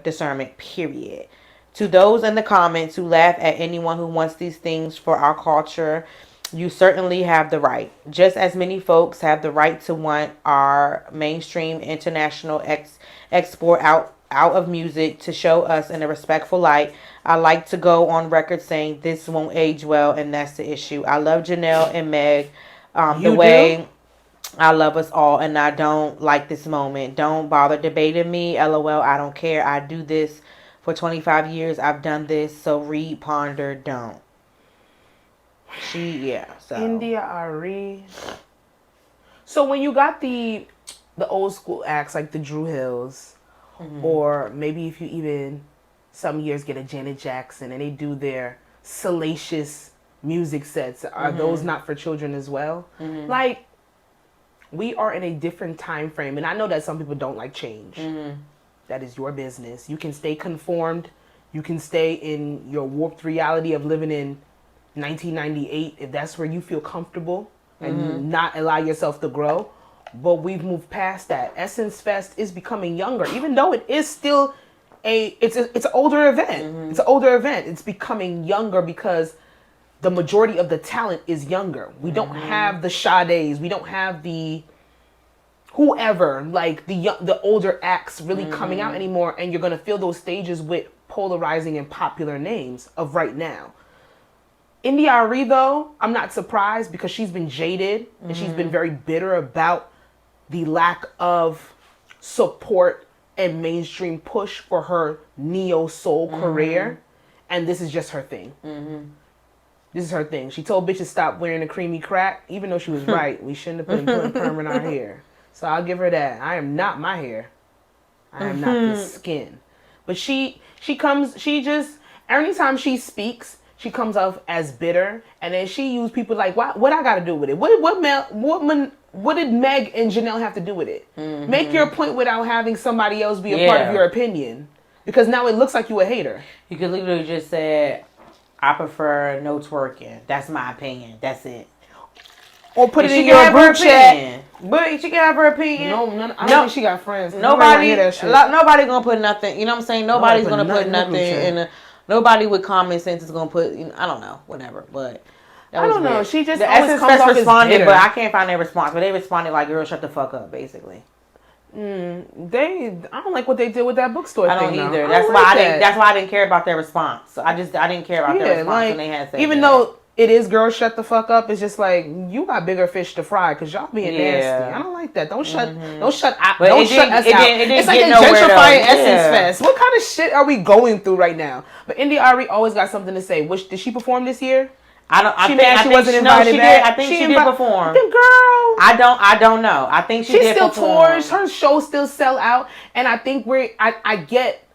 discernment, period. To those in the comments who laugh at anyone who wants these things for our culture, you certainly have the right. Just as many folks have the right to want our mainstream international export out of music to show us in a respectful light. I like to go on record saying this won't age well, and that's the issue. I love Janelle and Meg the way I love us all, and I don't like this moment. Don't bother debating me. LOL, I don't care. I do this for 25 years. I've done this, so read, ponder, don't. So India Ari. So when you got the old school acts like the Drew Hills, or maybe if you even some years get a Janet Jackson and they do their salacious music sets, are those not for children as well? Like, we are in a different time frame, and I know that some people don't like change. That is your business. You can stay conformed. You can stay in your warped reality of living in 1998 if that's where you feel comfortable and not allow yourself to grow. But we've moved past that. Essence Fest is becoming younger, even though it is still it's an older event. It's an older event. It's becoming younger because the majority of the talent is younger. We don't have the Sades. We don't have the whoever, like the older acts really coming out anymore, and you're gonna fill those stages with polarizing and popular names of right now. India Ari, though, I'm not surprised because she's been jaded and she's been very bitter about the lack of support and mainstream push for her neo-soul career, and this is just her thing. This is her thing. She told bitches stop wearing the creamy crack, even though she was right. We shouldn't have been putting perm in our hair. So I'll give her that. I am not my hair. I am not this skin. But she anytime she speaks, she comes off as bitter, and then she used people like, what I got to do with it? What did Meg and Janelle have to do with it? Make your point without having somebody else be a part of your opinion, because now it looks like you a hater. You could literally just say, I prefer no twerking. That's my opinion. That's it. Or put it in your group chat. But she can have her opinion. I don't think she got friends. Nobody gonna put nothing. You know what I'm saying? Nobody's gonna put nothing in. Nobody with common sense is gonna put. I don't know. Whatever. But I don't know. She just the always comes off responded, as bitter. but I can't find their response. But they responded like, "Girl, shut the fuck up," basically. I don't like what they did with that bookstore thing. I don't either. That's why I didn't care about their response. I didn't care about their response when they had said even though it is girl shut the fuck up, it's just like you got bigger fish to fry because y'all being nasty. I don't like that. Don't shut us out. It's like a gentrifying Essence Fest. What kind of shit are we going through right now? But India Ari always got something to say. Did she perform this year? I think she wasn't invited back. I think she did perform. The girl. I don't know. I think she did perform. She still tours. Her shows still sell out. And I think I get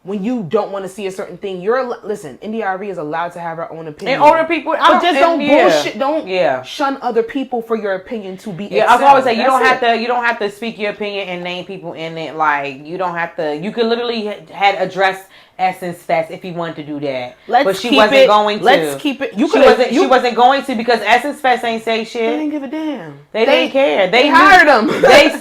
when you don't want to see a certain thing. Listen, India Ari is allowed to have her own opinion. And older people, don't bullshit. Don't shun other people for your opinion to be. Yeah, I was always say you don't have to speak your opinion and name people in it. Like you don't have to. You could literally had addressed Essence Fest if you wanted to do that, but she wasn't going to. Let's keep it. She wasn't going to because Essence Fest ain't say shit. They didn't give a damn. They didn't care. They hired them. They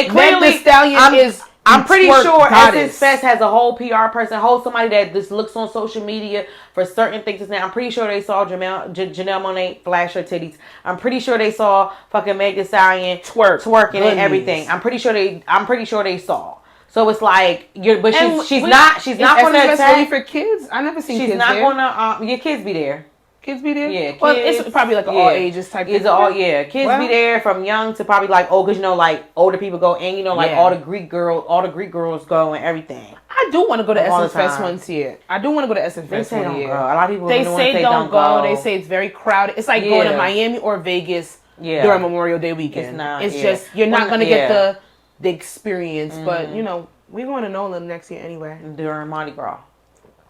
clearly. Meg Thee Stallion I'm pretty sure Essence Fest has a whole PR person, somebody that just looks on social media for certain things. Now, I'm pretty sure they saw Janelle Monáe flash her titties. I'm pretty sure they saw fucking Meg Thee Stallion twerking and everything. I'm pretty sure they saw. So it's like she's not going to attack for kids. I never seen kids there. She's not there. going to. Your kids be there. Kids be there? Yeah, Well, kids. it's probably like an all ages type It's thing. all, kids be there from young to probably like old, because you know, like older people go, and you know, like all the Greek girls go and everything. I do want to go to Essence Fest once here. I do want to go to Essence Fest one year. A lot of people they say don't go. They say it's very crowded. It's like going to Miami or Vegas during Memorial Day weekend. It's not. It's just you're not going to get the experience. But you know, we're going to Nolan next year anyway. During Mardi Gras.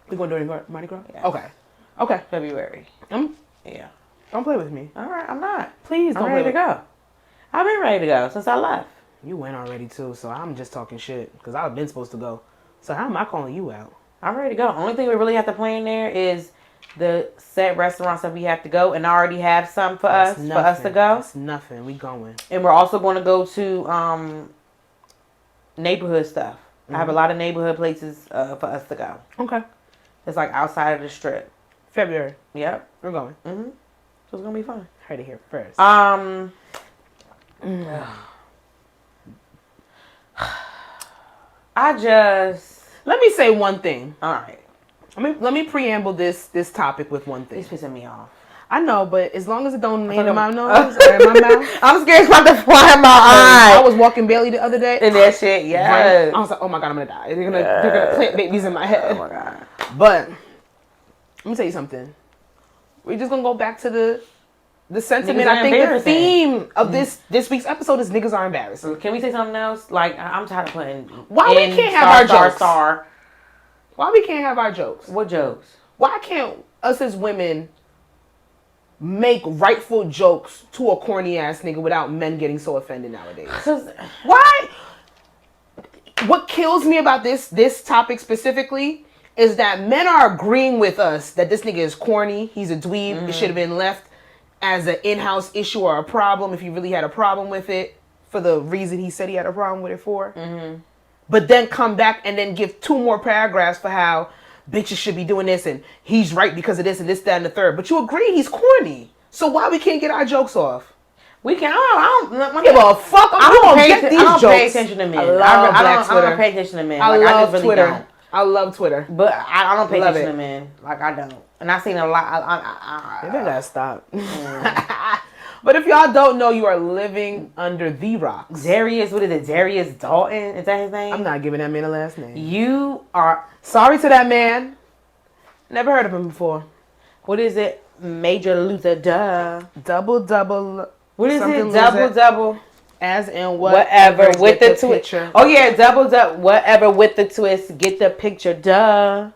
We're going during Mardi Gras. Yeah. Okay. February. Yeah. Don't play with me. All right, I'm not. Please don't. I'm ready to go. I've been ready to go since I left. You went already too, so I'm just talking shit because I've been supposed to go. So how am I calling you out? I'm ready to go. Only thing we really have to plan there is the set restaurants that we have to go, and I already have some for us to go. It's nothing. We going. And we're also going to go to neighborhood stuff. I have a lot of neighborhood places for us to go. Okay. It's like outside of the strip. February. Yep. We're going. So it's gonna be fun. Heard it here first. Let me say one thing. All right. Let me preamble this topic with one thing. It's pissing me off. I know, but as long as it don't land in my nose or in my mouth. I'm scared it's about to fly in my eye. I was walking Bailey the other day. And that shit, yeah. I was like, oh my God, I'm going to die. They're gonna plant babies in my head. Oh my God. But, let me tell you something. We're just going to go back to the sentiment. I think the theme of this week's episode is niggas are embarrassing. Can we say something else? Like, I'm tired of putting Why we can't have our jokes? Why we can't have our jokes? What jokes? Why can't us as women make rightful jokes to a corny ass nigga without men getting so offended nowadays? Why? What kills me about this topic specifically is that men are agreeing with us that this nigga is corny, he's a dweeb, it should have been left as an in-house issue or a problem if he really had a problem with it for the reason he said he had a problem with it for. But then come back and then give 2 more paragraphs for how bitches should be doing this and he's right because of this and this, that, and the third. But you agree he's corny. So why we can't get our jokes off? We can. I don't give a fuck. I don't pay attention to men. I don't pay attention to men. I love Twitter. I love Twitter. But I don't pay attention to men. Like, I don't. And I've seen a lot. Maybe I gotta stop. But if y'all don't know, you are living under the rocks. Darius, what is it? Darius Dalton? Is that his name? I'm not giving that man a last name. You are... Sorry to that man. Never heard of him before. What is it? Major Luther, duh. Double. What is it? Double. As in whatever with the twist. Oh yeah, double. Whatever with the twist. Get the picture, duh.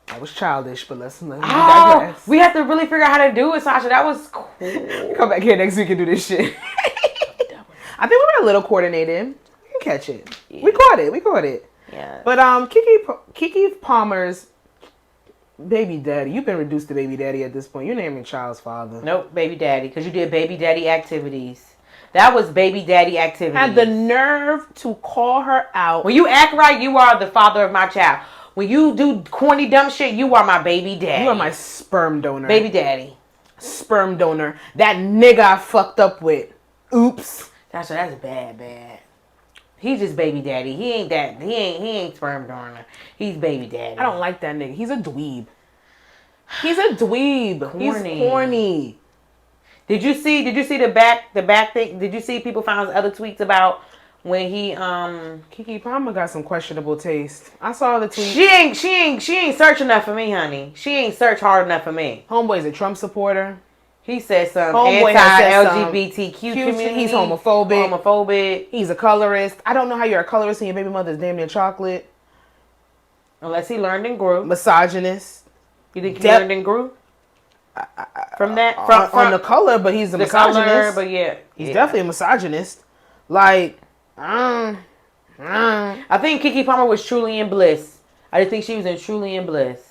That was childish, but let's digress. We have to really figure out how to do it, Sasha. That was cool. Come back here next week and do this shit. I think we were a little coordinated. We can catch it. Yeah. We caught it. Yeah. But Keke Palmer's baby daddy. You've been reduced to baby daddy at this point. You're naming child's father. Nope, baby daddy, because you did baby daddy activities. That was baby daddy activities. Had the nerve to call her out. When you act right, you are the father of my child. When you do corny dumb shit, you are my baby daddy. You are my sperm donor. Baby daddy. Sperm donor. That nigga I fucked up with. Oops. That's bad. He's just baby daddy. He ain't sperm donor. He's baby daddy. I don't like that nigga. He's a dweeb. Corny. He's corny. Did you see the back thing? Did you see people found other tweets about when he Keke Palmer got some questionable taste. I saw the tweet. She ain't search enough for me, honey. She ain't search hard enough for me. Homeboy's a Trump supporter. He said some anti-LGBTQ community. He's homophobic. He's a colorist. I don't know how you're a colorist and your baby mother's damn near chocolate. Unless he learned and grew. Misogynist. You think he learned and grew? From that? From the color, but he's a misogynist. Color, but yeah. He's definitely a misogynist. Like, I think Keke Palmer was truly in bliss. I just think she was truly in bliss.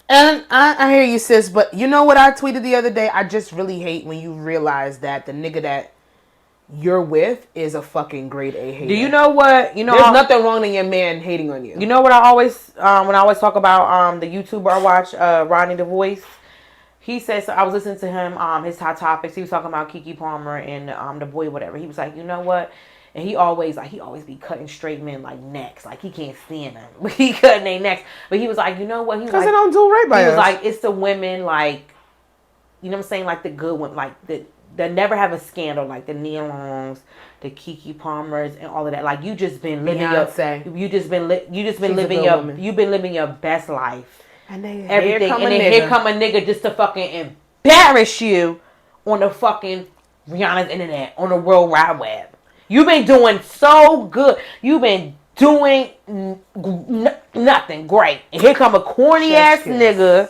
And I hear you, sis, but you know what I tweeted the other day? I just really hate when you realize that the nigga that you're with is a fucking grade A hater. Do you know what? There's nothing wrong in your man hating on you. You know what I always, when I always talk about the YouTuber I watch, Rodney the Voice? He said, so I was listening to him, his hot topics. He was talking about Keke Palmer and the boy, whatever. He was like, you know what? And he always be cutting straight men like necks. Like he can't stand them. But he cutting their necks. But he was like, you know what? He was Because like, they don't do right by us. He was like, it's the women like, you know what I'm saying? Like the good one, like that never have a scandal, like the Nia Longs, the Keke Palmers, and all of that. Like you just been living you've been living your best life. And then everything, and then here come a nigga just to fucking embarrass you on the fucking Rihanna's internet, on the World Wide Web. You've been doing so good. You've been doing nothing great. And here come a corny ass nigga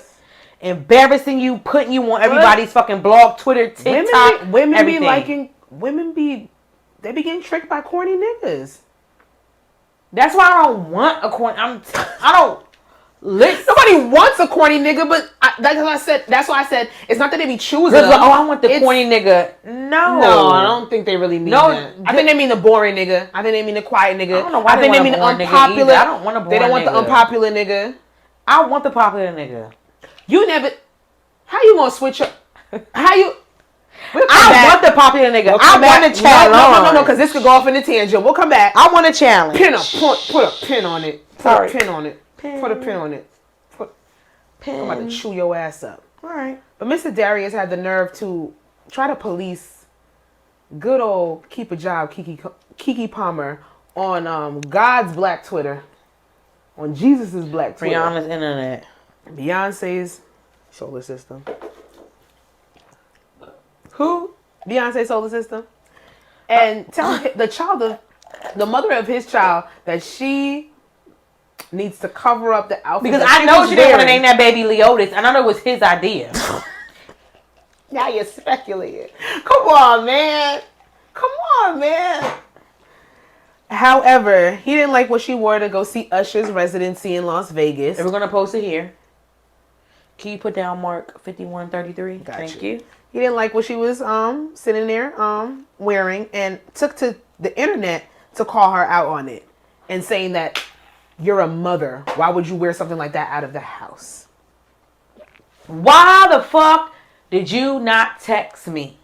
embarrassing you, putting you on everybody's fucking blog, Twitter, TikTok. Women everything. Be liking. They be getting tricked by corny niggas. That's why I don't want a corny. I don't. Nobody wants a corny nigga, but that's why I said it's not that they be choosing them. I want the corny nigga. No, I don't think they really mean that. I think they mean the boring nigga. I think they mean the quiet nigga. I don't know why they mean the unpopular. I don't want a boring nigga. They don't want the unpopular nigga. I want the popular nigga. You never. How you gonna switch up? How you? I want the popular nigga. I want to challenge. No, because this could go off in a tangent. We'll come back. I want to challenge. Put a pin on it. Put a pin on it. Put a pin on it. I'm about to chew your ass up. All right. But Mr. Darius had the nerve to try to police good old keep a job Keke Palmer on God's black Twitter, on Jesus's black Twitter, Rihanna's internet, Beyonce's solar system. Who? Beyonce's solar system. And tell the mother of his child that she needs to cover up the outfit. Because I know she didn't want to name that baby Leotis, and I know it was his idea. Now you're speculating. Come on, man. However, he didn't like what she wore to go see Usher's residency in Las Vegas. And we're going to post it here. Can you put down Mark 5133? Thank you. He didn't like what she was sitting there wearing, and took to the internet to call her out on it and saying that you're a mother. Why would you wear something like that out of the house? Why the fuck did you not text me?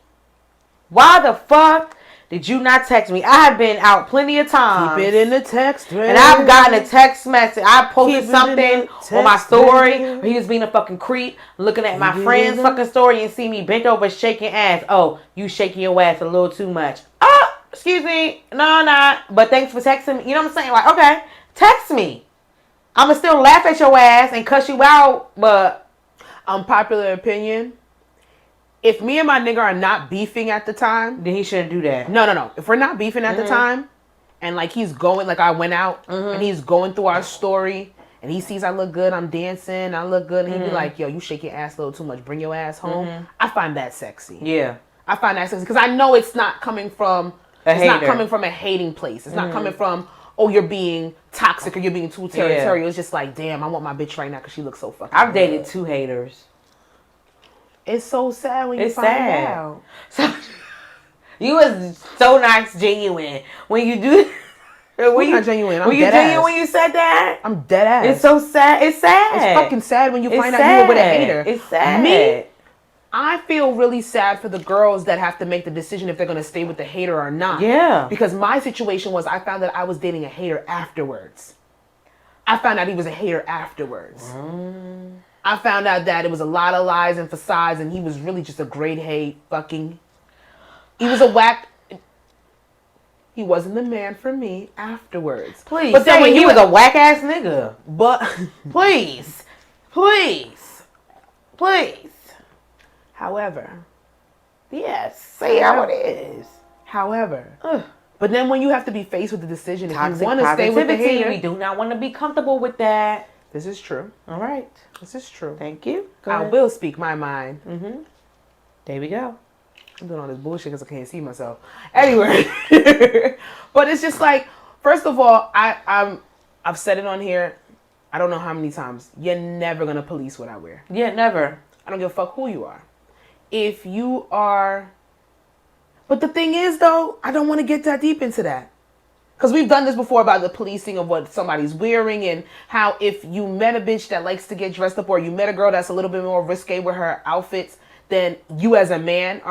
Why the fuck did you not text me? I have been out plenty of times. Keep it in the text, and I've gotten a text message. I posted something on my story where he was being a fucking creep, looking at my friend's fucking story and see me bent over shaking ass. Oh, you shaking your ass a little too much. Oh, excuse me. No, not. But thanks for texting me. You know what I'm saying? Like, okay. Text me. I'ma still laugh at your ass and cuss you out, but unpopular opinion. If me and my nigga are not beefing at the time, then he shouldn't do that. No. If we're not beefing at the time, and like he's going, like I went out and he's going through our story, and he sees I look good, I'm dancing, I look good, and he'd be like, "Yo, you shake your ass a little too much. Bring your ass home." I find that sexy. Yeah, I find that sexy because I know it's not coming from not coming from a hating place. It's not coming from, oh, you're being toxic or you're being too territorial. It's just like, damn, I want my bitch right now because she looks so fucking I've dated 2 haters. It's so sad when you find out. So, you was so nice, genuine. When you do... When you genuine, were you genuine when you said that? I'm dead ass. It's so sad. It's sad. It's fucking sad when you find out you were with a hater. It's sad. Me, I feel really sad for the girls that have to make the decision if they're going to stay with the hater or not. Yeah. Because my situation was I found that I was dating a hater afterwards. I found out he was a hater afterwards. I found out that it was a lot of lies and facades and he was really just a grade A fucking... He was a whack... He wasn't the man for me afterwards. Please, but then when he was a whack ass nigga. But... Please. However, yes, say how it is. However, but then when you have to be faced with the decision, if you want to stay with the hater, we do not want to be comfortable with that. This is true. All right, this is true. Thank you. I will speak my mind. There we go. I'm doing all this bullshit because I can't see myself. Anyway, but it's just like, first of all, I've said it on here. I don't know how many times. You're never gonna police what I wear. Yeah, never. I don't give a fuck who you are. If you are... But the thing is, though, I don't want to get that deep into that. Because we've done this before about the policing of what somebody's wearing and how if you met a bitch that likes to get dressed up or you met a girl that's a little bit more risque with her outfits, then you as a man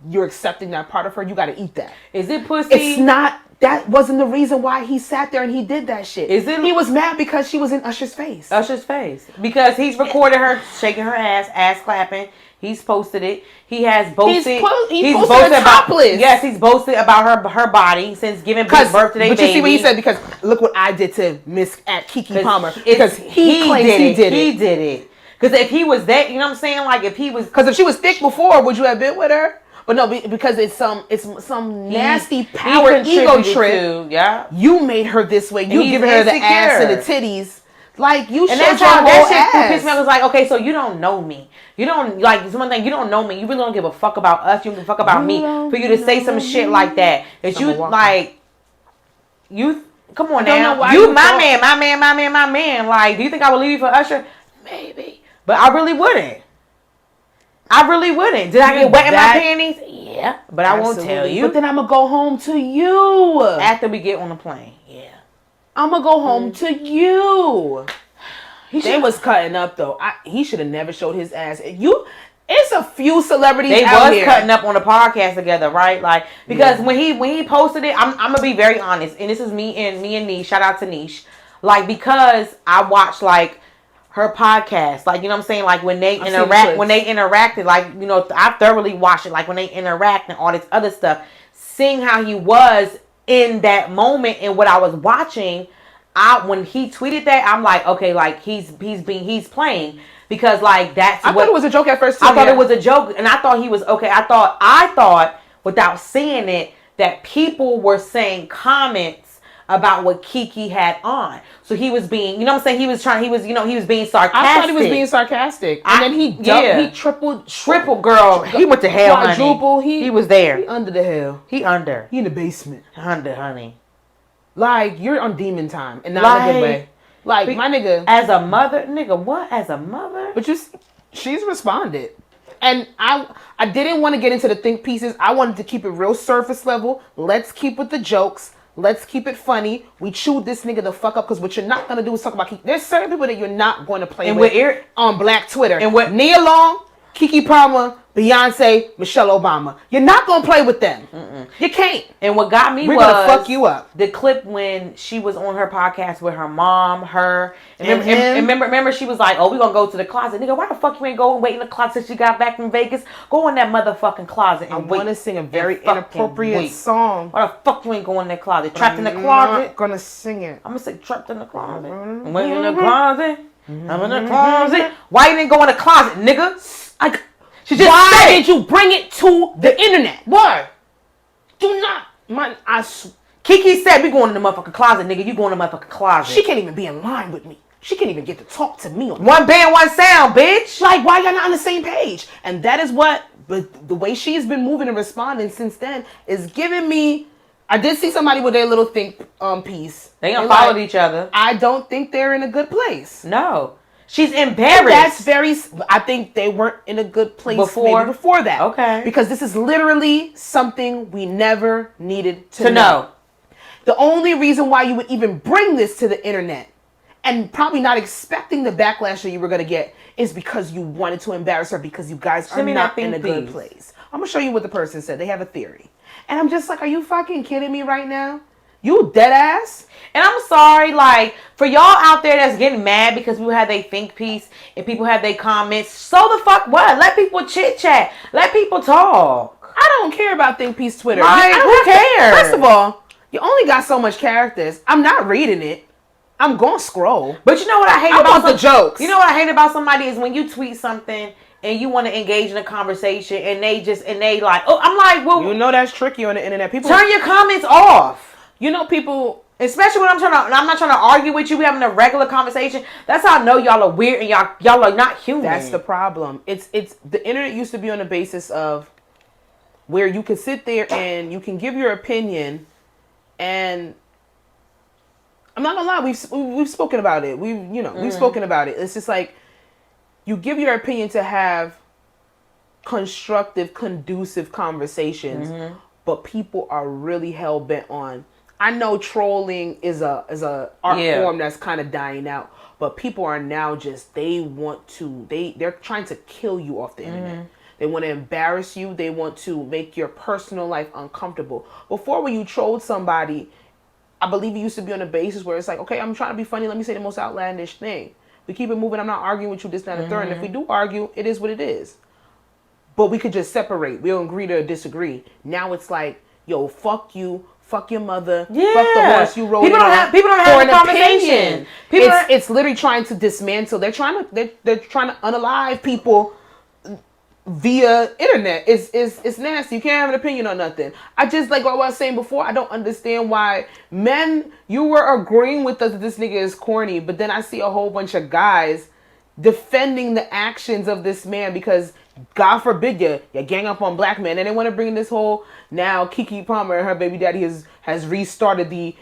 you're accepting that part of her. You got to eat that. Is it pussy? It's not. That wasn't the reason why he sat there and he did that shit. Is it? He was mad because she was in Usher's face. Usher's face. Because he's recorded her shaking her ass clapping. He's posted it. He has boasted. He's posted about topless. Yes, he's boasted about her body since giving birth to their baby. But you see what he said? Because look what I did to Miss at Keke Palmer. Because he claims he did it. He did it. Because if he was that, you know what I'm saying? Like if he was. Because if she was thick before, would you have been with her? But no, because it's some nasty power ego trip. Yeah. You made her this way. You giving her the ass and the titties. Like you and showed that's your how whole that shit ass. pissed me off. It was like, okay, so you don't know me. You don't like it's one thing. You don't know me. You really don't give a fuck about us. You don't give a fuck about me. For you to say some shit like that, that you like, you come on now. You my man. Like, do you think I would leave you for Usher? Maybe, but I really wouldn't. Did I get wet in my panties? Yeah, but I won't tell you. But then I'm gonna go home to you after we get on the plane. Yeah. I'm gonna go home to you. They was cutting up though. He should have never showed his ass. It's a few celebrities they out was here. Cutting up on the podcast together, right? Like because when he posted it, I'm gonna be very honest, and this is me and Niche. Shout out to Niche. Like because I watched like her podcast, like you know what I'm saying, like when they interacted, like you know I thoroughly watched it, like when they interact and all this other stuff. Seeing how he was in that moment and what I was watching, when he tweeted that, I'm like, okay, like he's playing because like that's. I thought it was a joke at first. I thought it was a joke, and I thought he was okay. I thought without seeing it that people were saying comments about what Keke had on, so he was being, you know what I'm saying, he was being sarcastic. I thought he was being sarcastic, and then he triple girl. He went to hell, quadruple. Honey. He was there. He under the hell. He in the basement. Under, honey. Like you're on demon time, and not in a good way. Like my nigga, as a mother, nigga, what as a mother? But she's responded, and I didn't want to get into the think pieces. I wanted to keep it real surface level. Let's keep with the jokes. Let's keep it funny. We chewed this nigga the fuck up because what you're not gonna do is talk about Keke. There's certain people that you're not going to play with on Black Twitter. And what Nia Long, Keke Palmer, Beyonce, Michelle Obama. You're not gonna play with them. You can't. And what got me We're gonna fuck you up. The clip when she was on her podcast with her mom, remember she was like, "Oh, we gonna go to the closet, nigga. Why the fuck you ain't go and wait in the closet since you got back from Vegas? Go in that motherfucking closet and wait." I want to sing a very inappropriate song. Why the fuck you ain't go in that closet? Trapped in the closet. I'm not gonna sing it. I'm gonna say trapped in the closet. Wait in the closet. I'm in the closet. Why you didn't go in the closet, nigga? Why did you bring it to the internet? Why? Do not. Keke said we going in the motherfucking closet, nigga. You going in the motherfucking closet. She can't even be in line with me. She can't even get to talk to me. One band, one sound, bitch. Like, why y'all not on the same page? And that is what, but the way she's been moving and responding since then is giving me. I did see somebody with their little think piece. They unfollowed each other. I don't think they're in a good place. No. She's embarrassed. And that's I think they weren't in a good place before that. Okay. Because this is literally something we never needed to know. The only reason why you would even bring this to the internet and probably not expecting the backlash that you were going to get is because you wanted to embarrass her because you guys are not in a good place. I'm going to show you what the person said. They have a theory. And I'm just like, are you fucking kidding me right now? You dead ass? And I'm sorry, like, for y'all out there that's getting mad because people have their think piece and people have their comments, so the fuck what? Let people chit chat. Let people talk. I don't care about think piece Twitter. Like, who cares? First of all, you only got so much characters. I'm not reading it. I'm gonna scroll. But you know what I hate about the jokes? You know what I hate about somebody is when you tweet something and you want to engage in a conversation and they like, oh, I'm like, well, you know that's tricky on the internet. People turn your comments off. You know, people, especially when I'm not trying to argue with you. We having a regular conversation. That's how I know y'all are weird and y'all are not human. That's the problem. It's the internet used to be on the basis of where you can sit there and you can give your opinion, and I'm not gonna lie, we've spoken about it. We've spoken about it. It's just like you give your opinion to have constructive, conducive conversations, but people are really hell bent on I know trolling is a art form that's kind of dying out, but people are now just they're trying to kill you off the internet. They want to embarrass you. They want to make your personal life uncomfortable. Before, when you trolled somebody, I believe it used to be on a basis where it's like, okay, I'm trying to be funny. Let me say the most outlandish thing. We keep it moving. I'm not arguing with you, this, that, and the third. And if we do argue, it is what it is. But we could just separate. We don't agree to disagree. Now it's like, yo, fuck you. Fuck your mother. Fuck the horse you rode People don't have the conversation. It's literally trying to dismantle. They're trying to unalive people via internet. It's nasty. You can't have an opinion on nothing. I just, like what I was saying before, I don't understand why men, you were agreeing with us that this nigga is corny, but then I see a whole bunch of guys defending the actions of this man because God forbid you gang up on black men, and they want to bring this whole, now Keke Palmer and her baby daddy has restarted the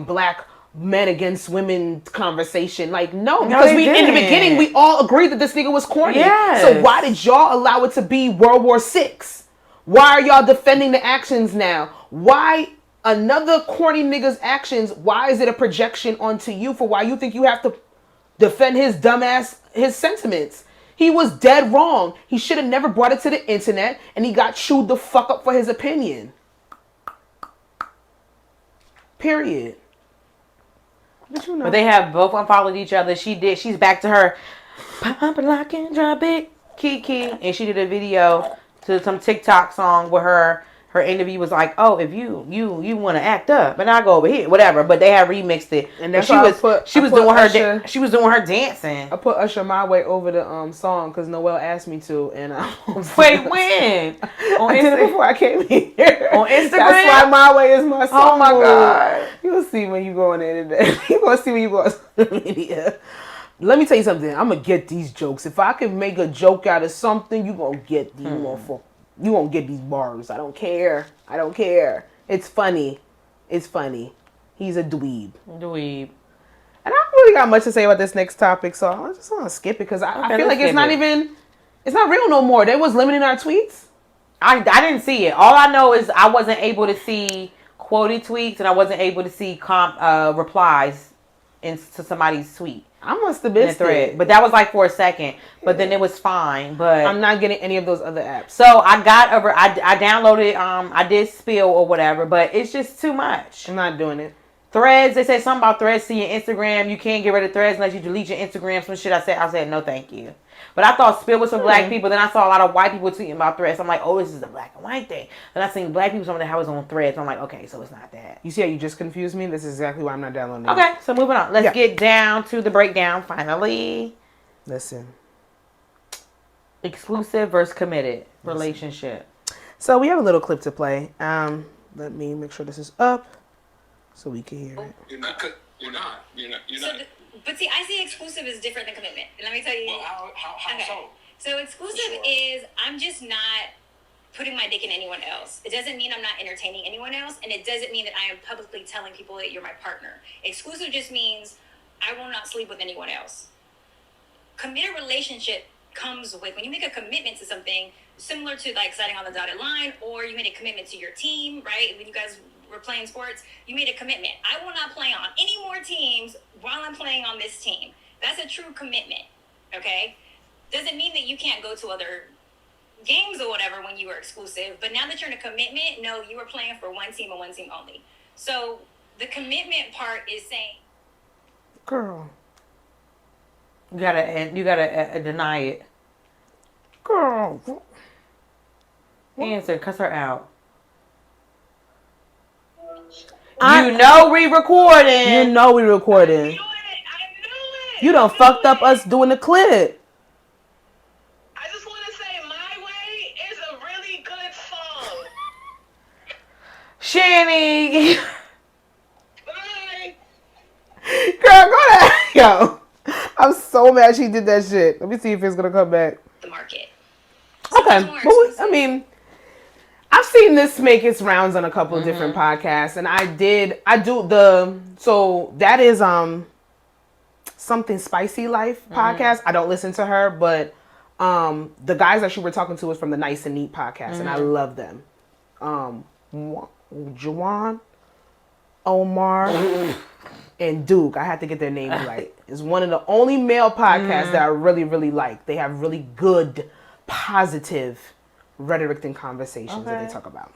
black men against women conversation. Like, no, because in the beginning we all agreed that this nigga was corny. Yes. So why did y'all allow it to be World War VI? Why are y'all defending the actions now? Why another corny nigga's actions? Why is it a projection onto you for why you think you have to defend his dumbass, his sentiments? He was dead wrong. He should have never brought it to the internet, and he got chewed the fuck up for his opinion. Period. But they have both unfollowed each other. She's back to her pump and lock and drop it, Keke, and she did a video to some TikTok song where her interview was like, oh, if you want to act up, and I go over here, whatever. But they had remixed it, and then she was doing her dancing. I put Usher My Way over the song because Noelle asked me to, and I wait, when? I did it before I came here on Instagram. That's why My Way is my song. Oh my god! You'll see when you go on the internet. You gonna see when you go on social media. Let me tell you something. I'm gonna get these jokes. If I can make a joke out of something, you gonna get these motherfuckers. You won't get these bars. I don't care. It's funny. He's a dweeb. And I don't really got much to say about this next topic, so I just want to skip it because I feel like it's not real no more. They was limiting our tweets. I didn't see it. All I know is I wasn't able to see quoted tweets and I wasn't able to see replies into somebody's tweet. I must have missed it. But that was like for a second. But then it was fine. But I'm not getting any of those other apps. So I downloaded, I did Spill or whatever, but it's just too much. I'm not doing it. Threads, they say something about Threads to your Instagram. You can't get rid of Threads unless you delete your Instagram. Some shit I said no thank you. But I thought Spill was for black people. Then I saw a lot of white people tweeting about Threads. I'm like, oh, this is a black and white thing. Then I seen black people, some of the houses on Threads. I'm like, okay, so it's not that. You see how you just confused me? This is exactly why I'm not downloading it. Okay, so moving on. Let's get down to the breakdown finally. Listen. Exclusive versus committed relationship. So we have a little clip to play. Let me make sure this is up so we can hear it. You're not. But see, I see exclusive is different than commitment. And let me tell you. Well, how okay. so? So exclusive is I'm just not putting my dick in anyone else. It doesn't mean I'm not entertaining anyone else, and it doesn't mean that I am publicly telling people that you're my partner. Exclusive just means I will not sleep with anyone else. Committed relationship comes with when you make a commitment to something similar to like signing on the dotted line, or you made a commitment to your team, right? When you guys were playing sports, you made a commitment. I will not play on any more teams while I'm playing on this team. That's a true commitment, okay? Doesn't mean that you can't go to other games or whatever when you were exclusive, but now that you're in a commitment, no, you are playing for one team and one team only. So the commitment part is saying, girl, you gotta deny it, girl. Answer, cuss her out. You know we recording. I knew it. You done fucked up us doing the clip. I just want to say My Way is a really good song. Shanny. Bye. Girl, go ahead. Yo. I'm so mad she did that shit. Let me see if it's going to come back. the market. Okay. But I mean, I've seen this make its rounds on a couple of different podcasts, and so that is Something Spicy Life podcast. I don't listen to her, but the guys that she were talking to was from the Nice and Neat podcast, and I love them. Juwan, Omar and Duke. I had to get their names right. It's one of the only male podcasts that I really, really like. They have really good, positive rhetoric and conversations that they talk about.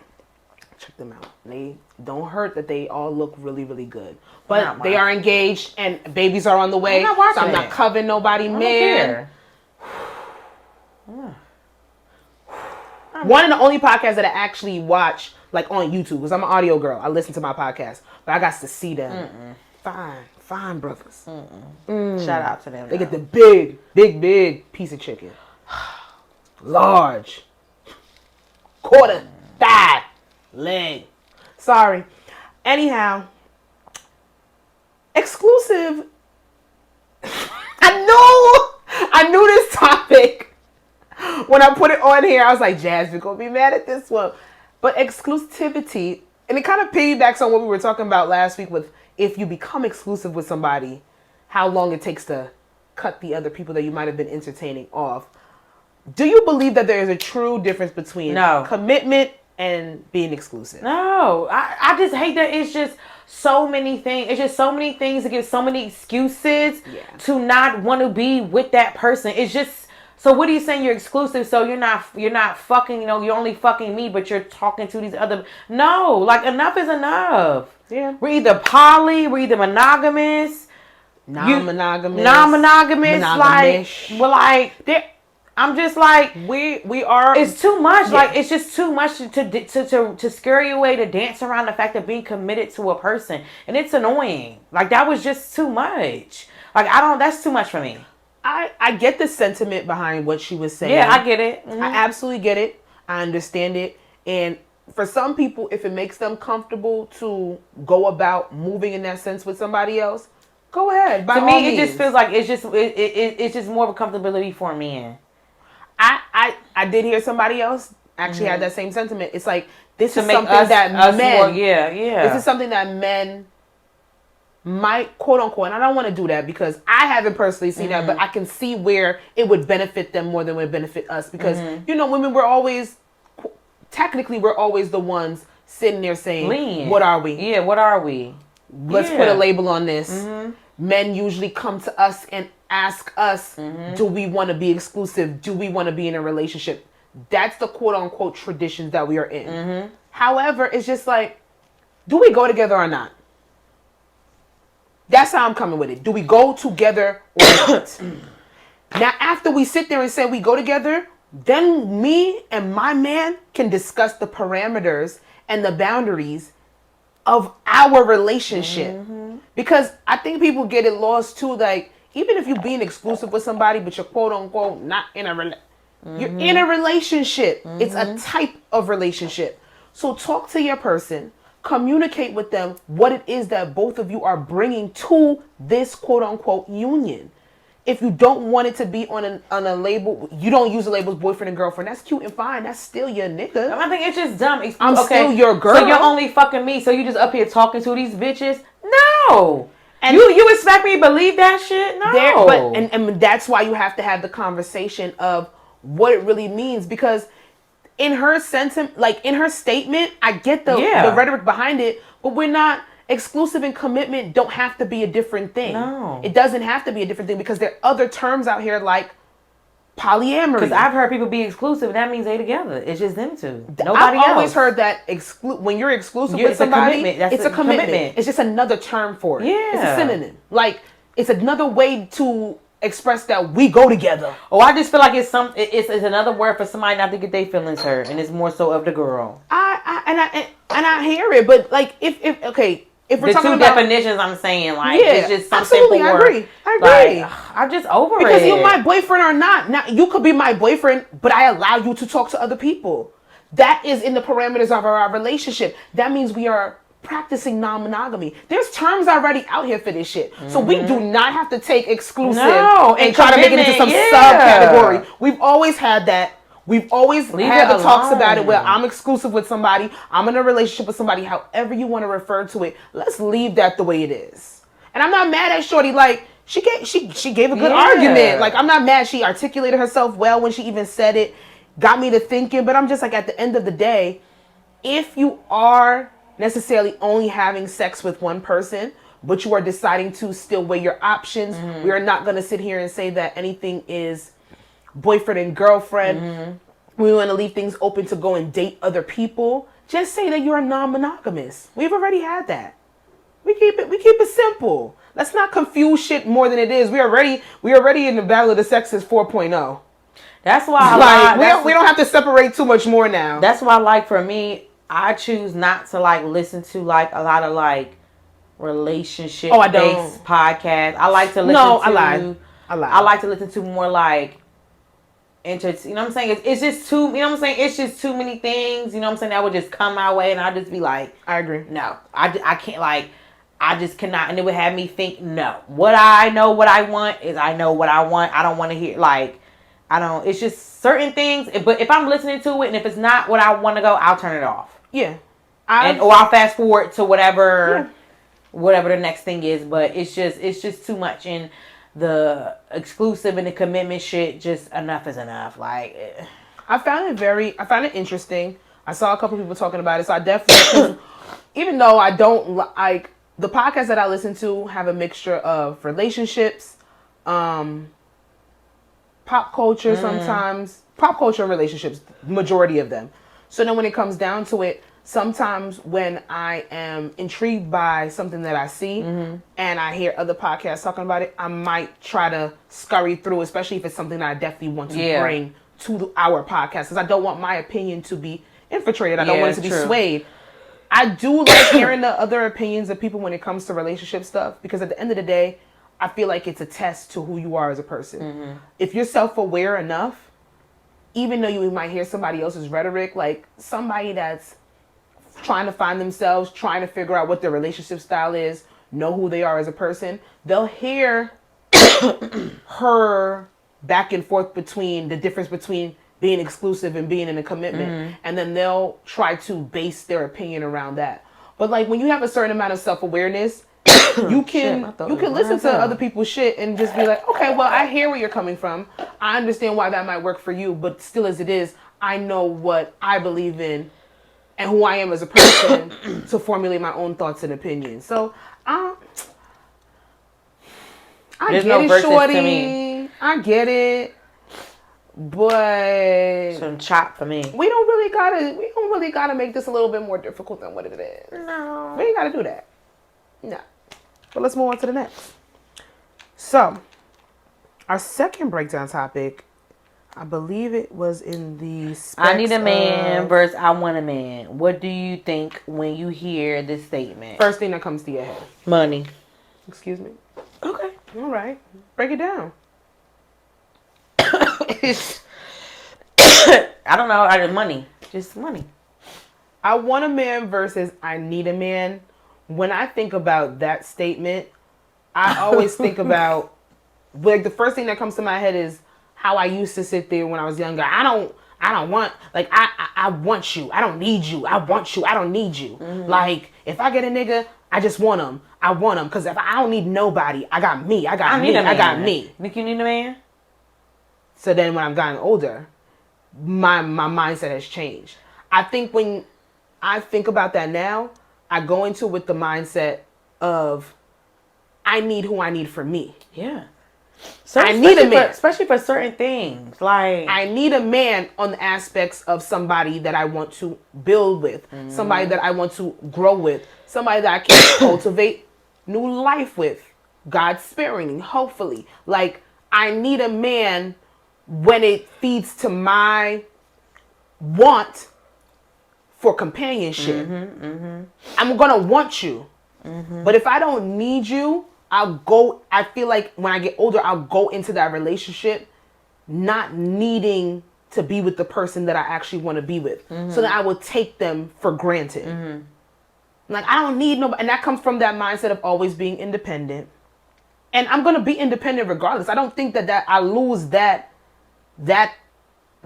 Check them out. They don't hurt that they all look really, really good. But they are engaged and babies are on the way. I'm not covering nobody, man. One of the only podcasts that I actually watch, like on YouTube, because I'm an audio girl. I listen to my podcast, but I got to see them. Fine brothers. Shout out to them. They get the big piece of chicken. Large. Quarter, thigh, leg. Sorry. Anyhow, exclusive. I knew this topic. When I put it on here, I was like, Jazz, you're going to be mad at this one. But exclusivity, and it kind of piggybacks on what we were talking about last week with if you become exclusive with somebody, how long it takes to cut the other people that you might have been entertaining off. Do you believe that there is a true difference between commitment and being exclusive? No. I just hate that it's just so many things. It's just so many things to give so many excuses to not want to be with that person. It's just... So what are you saying? You're exclusive, so you're not fucking, you're only fucking me, but you're talking to these other... No, like, enough is enough. Yeah. We're either poly, we're either monogamous. Non-monogamous. Like, we're like... I'm just like... We are... It's too much. Yeah. Like, it's just too much to scare you away, to dance around the fact of being committed to a person. And it's annoying. Like, that was just too much. Like, that's too much for me. I get the sentiment behind what she was saying. Yeah, I get it. Mm-hmm. I absolutely get it. I understand it. And for some people, if it makes them comfortable to go about moving in that sense with somebody else, go ahead. To me, it just feels like it's just more of a comfortability for a man. I did hear somebody else actually had that same sentiment. It's like this is something that men. This is something that men might, quote unquote, and I don't want to do that because I haven't personally seen that, but I can see where it would benefit them more than it would benefit us because, women, we're always the ones sitting there saying, what are we? Yeah, what are we? Let's put a label on this. Men usually come to us and ask us, do we want to be exclusive? Do we want to be in a relationship? That's the quote unquote traditions that we are in. However, it's just like, do we go together or not? That's how I'm coming with it. Do we go together or not? Now, after we sit there and say we go together, then me and my man can discuss the parameters and the boundaries of our relationship. Because I think people get it lost too. Like, even if you're being exclusive with somebody, but you're quote unquote not in a relationship. You're in a relationship. It's a type of relationship. So talk to your person. Communicate with them what it is that both of you are bringing to this quote unquote union. If you don't want it to be on a label, you don't use the labels boyfriend and girlfriend. That's cute and fine. That's still your nigga. I think it's just dumb. I'm still your girl. So you're only fucking me. So you just up here talking to these bitches? No. And you expect me to believe that shit? No. And that's why you have to have the conversation of what it really means, because in her sentiment, like in her statement, I get the rhetoric behind it, but we're not exclusive, and commitment don't have to be a different thing. No. It doesn't have to be a different thing because there are other terms out here like polyamory. Because I've heard people be exclusive, and that means they together. It's just them two. Nobody else. I've always heard that when you're exclusive with somebody, it's a commitment. It's just another term for it. Yeah. It's a synonym. Like, it's another way to express that we go together. Oh, I just feel like it's another word for somebody not to get their feelings hurt, and it's more so of the girl. I hear it, but like if we're the talking two about definitions, I'm saying it's just some simple absolutely, word. I agree. Like, I'm just over it. Because you're my boyfriend or not. Now you could be my boyfriend, but I allow you to talk to other people. That is in the parameters of our relationship. That means we are practicing non-monogamy. There's terms already out here for this shit. So we do not have to take exclusive and try to make it into some subcategory. We've always had that. We've always had the talks about it where I'm exclusive with somebody, I'm in a relationship with somebody, however you want to refer to it. Let's leave that the way it is. And I'm not mad at Shorty. Like, she gave a good argument. Like, I'm not mad. She articulated herself well when she even said it. Got me to thinking. But I'm just like, at the end of the day, if you are necessarily only having sex with one person, but you are deciding to still weigh your options. We are not going to sit here and say that anything is boyfriend and girlfriend. We want to leave things open to go and date other people. Just say that you're non-monogamous. We've already had that. We keep it simple. Let's not confuse shit more than it is. We already in the battle of the sexes 4.0. That's why we don't have to separate too much more now. That's why, like, for me, I choose not to like listen to like a lot of like relationship based podcasts. I like to listen to I lied. I like to listen to more like you know what I'm saying? It's just too, you know what I'm saying? It's just too many things, you know what I'm saying, that would just come my way and I'd just be like, I agree. No, I can't, like, I just cannot, and it would have me think, no. What I know what I want is I know what I want. I don't want to hear, like, it's just certain things, but if I'm listening to it and if it's not what I want to go, I'll turn it off. Yeah. Or I'll fast forward to whatever the next thing is, but it's just too much. And the exclusive and the commitment shit, just enough is enough. Like, I found it interesting. I saw a couple people talking about it, so I definitely, even though I don't like the podcasts that I listen to, have a mixture of relationships, pop culture sometimes, pop culture and relationships, majority of them. So then when it comes down to it, sometimes when I am intrigued by something that I see and I hear other podcasts talking about it, I might try to scurry through, especially if it's something that I definitely want to bring to our podcast, because I don't want my opinion to be infiltrated. I don't want it to be swayed. I do like hearing the other opinions of people when it comes to relationship stuff, because at the end of the day, I feel like it's a test to who you are as a person. If you're self-aware enough, even though you might hear somebody else's rhetoric, like somebody that's trying to find themselves, trying to figure out what their relationship style is, know who they are as a person, they'll hear her back and forth between the difference between being exclusive and being in a commitment. And then they'll try to base their opinion around that. But like when you have a certain amount of self-awareness, you can listen to other people's shit and just be like, okay, well, I hear where you're coming from. I understand why that might work for you, but still as it is, I know what I believe in and who I am as a person to formulate my own thoughts and opinions. So I There's get no it, verses shorty. to me. I get it. But some chop for me. We don't really gotta make this a little bit more difficult than what it is. No. We ain't gotta do that. No. But let's move on to the next. So, our second breakdown topic, I believe it was in the I need a man versus I want a man. What do you think when you hear this statement? First thing that comes to your head. Money. Excuse me. Okay. All right. Break it down. I don't know. Money. Just money. I want a man versus I need a man. When I think about that statement, I always think about, like, the first thing that comes to my head is how I used to sit there when I was younger. I don't want, like, I want you. I don't need you. I want you. I don't need you. Like, if I get a nigga, I just want him. I want him. Because if I don't need nobody, I got me. I got me. I got me. Think you need a man? So then when I've gotten older, my mindset has changed. I think when I think about that now, I go into it with the mindset of I need who I need for me. Yeah. I need a man. Especially for certain things. Like, I need a man on the aspects of somebody that I want to build with, somebody that I want to grow with, somebody that I can cultivate new life with, God sparingly, hopefully. Like, I need a man when it feeds to my want for companionship. I'm gonna want you. But if I don't need you, I feel like when I get older, I'll go into that relationship not needing to be with the person that I actually want to be with. So that I will take them for granted. Like, I don't need nobody. And that comes from that mindset of always being independent. And I'm going to be independent regardless. I don't think that I lose that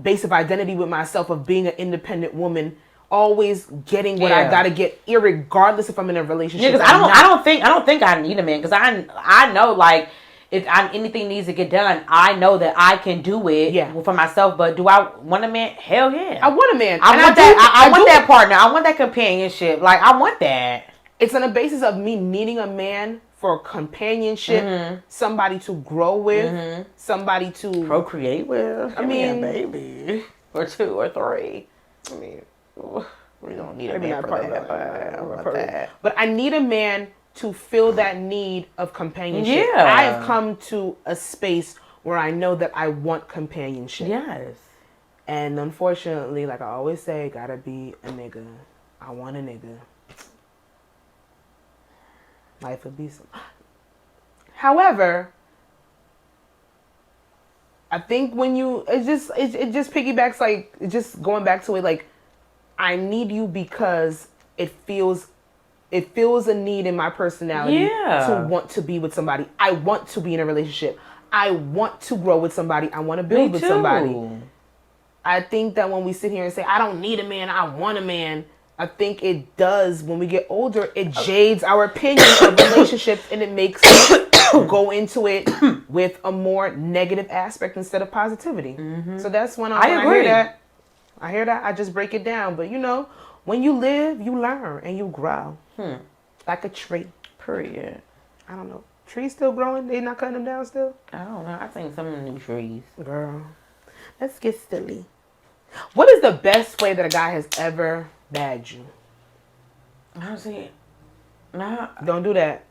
base of identity with myself of being an independent woman, always getting what I gotta get, irregardless if I'm in a relationship. Yeah, because I don't think I need a man, because I know, like, if anything needs to get done, I know that I can do it for myself. But do I want a man? Hell yeah. I want a man. I want that partner. I want that companionship. Like, I want that. It's on the basis of me needing a man for companionship, somebody to grow with, somebody to procreate with. I mean, baby. Or 2 or 3. I mean, we don't need a man for that. But I need a man to fill that need of companionship. Yeah. I have come to a space where I know that I want companionship. Yes. And unfortunately, like I always say, gotta be a nigga. I want a nigga. Life would be some. However, I think when it just piggybacks, like, just going back to it, like, I need you because it feels a need in my personality to want to be with somebody. I want to be in a relationship. I want to grow with somebody. I want to build with somebody. I think that when we sit here and say, I don't need a man, I want a man, I think it does, when we get older, it jades our opinion of relationships, and it makes us go into it with a more negative aspect instead of positivity. So that's when I agree. I hear that, I just break it down. But, you know, when you live, you learn and you grow. Like a tree. Period. I don't know. Trees still growing? They not cutting them down still? I don't know. I think some of the new trees. Girl, let's get silly. What is the best way that a guy has ever bagged you? Honestly, nah. Don't do that.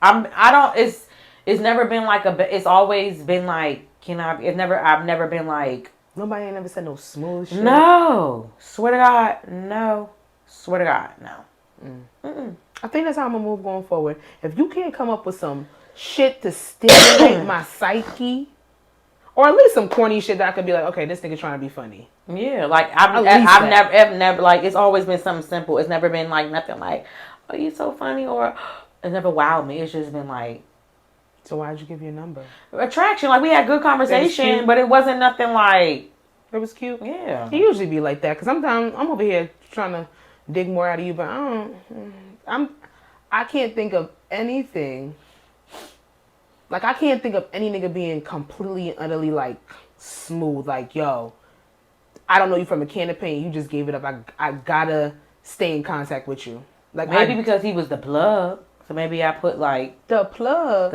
It's never been like it's always been like, I've never been like. Nobody ain't never said no smooth shit. No. Swear to God, no. Swear to God, no. I think that's how I'm gonna move going forward. If you can't come up with some shit to stimulate my psyche, or at least some corny shit that I could be like, okay, this nigga trying to be funny. Yeah, like I've never like, it's always been something simple. It's never been like nothing like, oh, you so funny, or it's never wowed me. It's just been like. So why'd you give your number? Attraction, like we had good conversation, but it wasn't nothing like. It was cute. Yeah, he usually be like that because sometimes I'm over here trying to dig more out of you, but I can't think of anything. Like, I can't think of any nigga being completely and utterly, like, smooth. Like, yo, I don't know you from a can of paint. You just gave it up. I gotta stay in contact with you. Like, maybe because he was the plug. So maybe I put, like... The plug.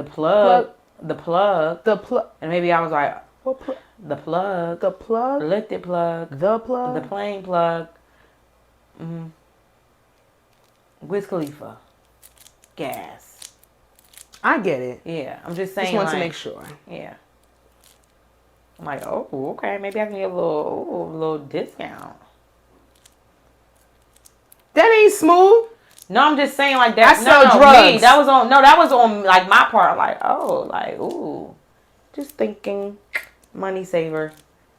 And maybe I was like... What plug? The plug. The plug? Lifted plug. The plug? The plane plug. Wiz Khalifa. Gas. I get it. Yeah, I'm just saying. Just want to make sure. Yeah. I'm like, oh, okay, maybe I can get a little discount. That ain't smooth. No, I'm just saying like that. I sell drugs. Me, that was on like my part. Like, oh, like, ooh, just thinking, money saver.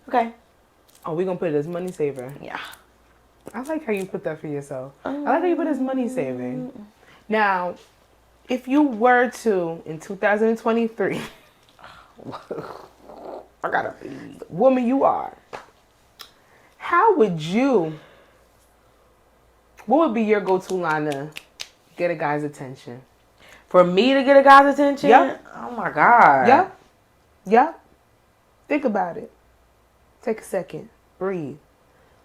Okay. Oh, we gonna put it as money saver. Yeah. I like how you put that for yourself. I like how you put it as money saving. Now, if you were to, in 2023, I gotta be the woman you are, what would be your go-to line to get a guy's attention? For me to get a guy's attention? Yep. Oh my God. Yep. Think about it. Take a second. Breathe.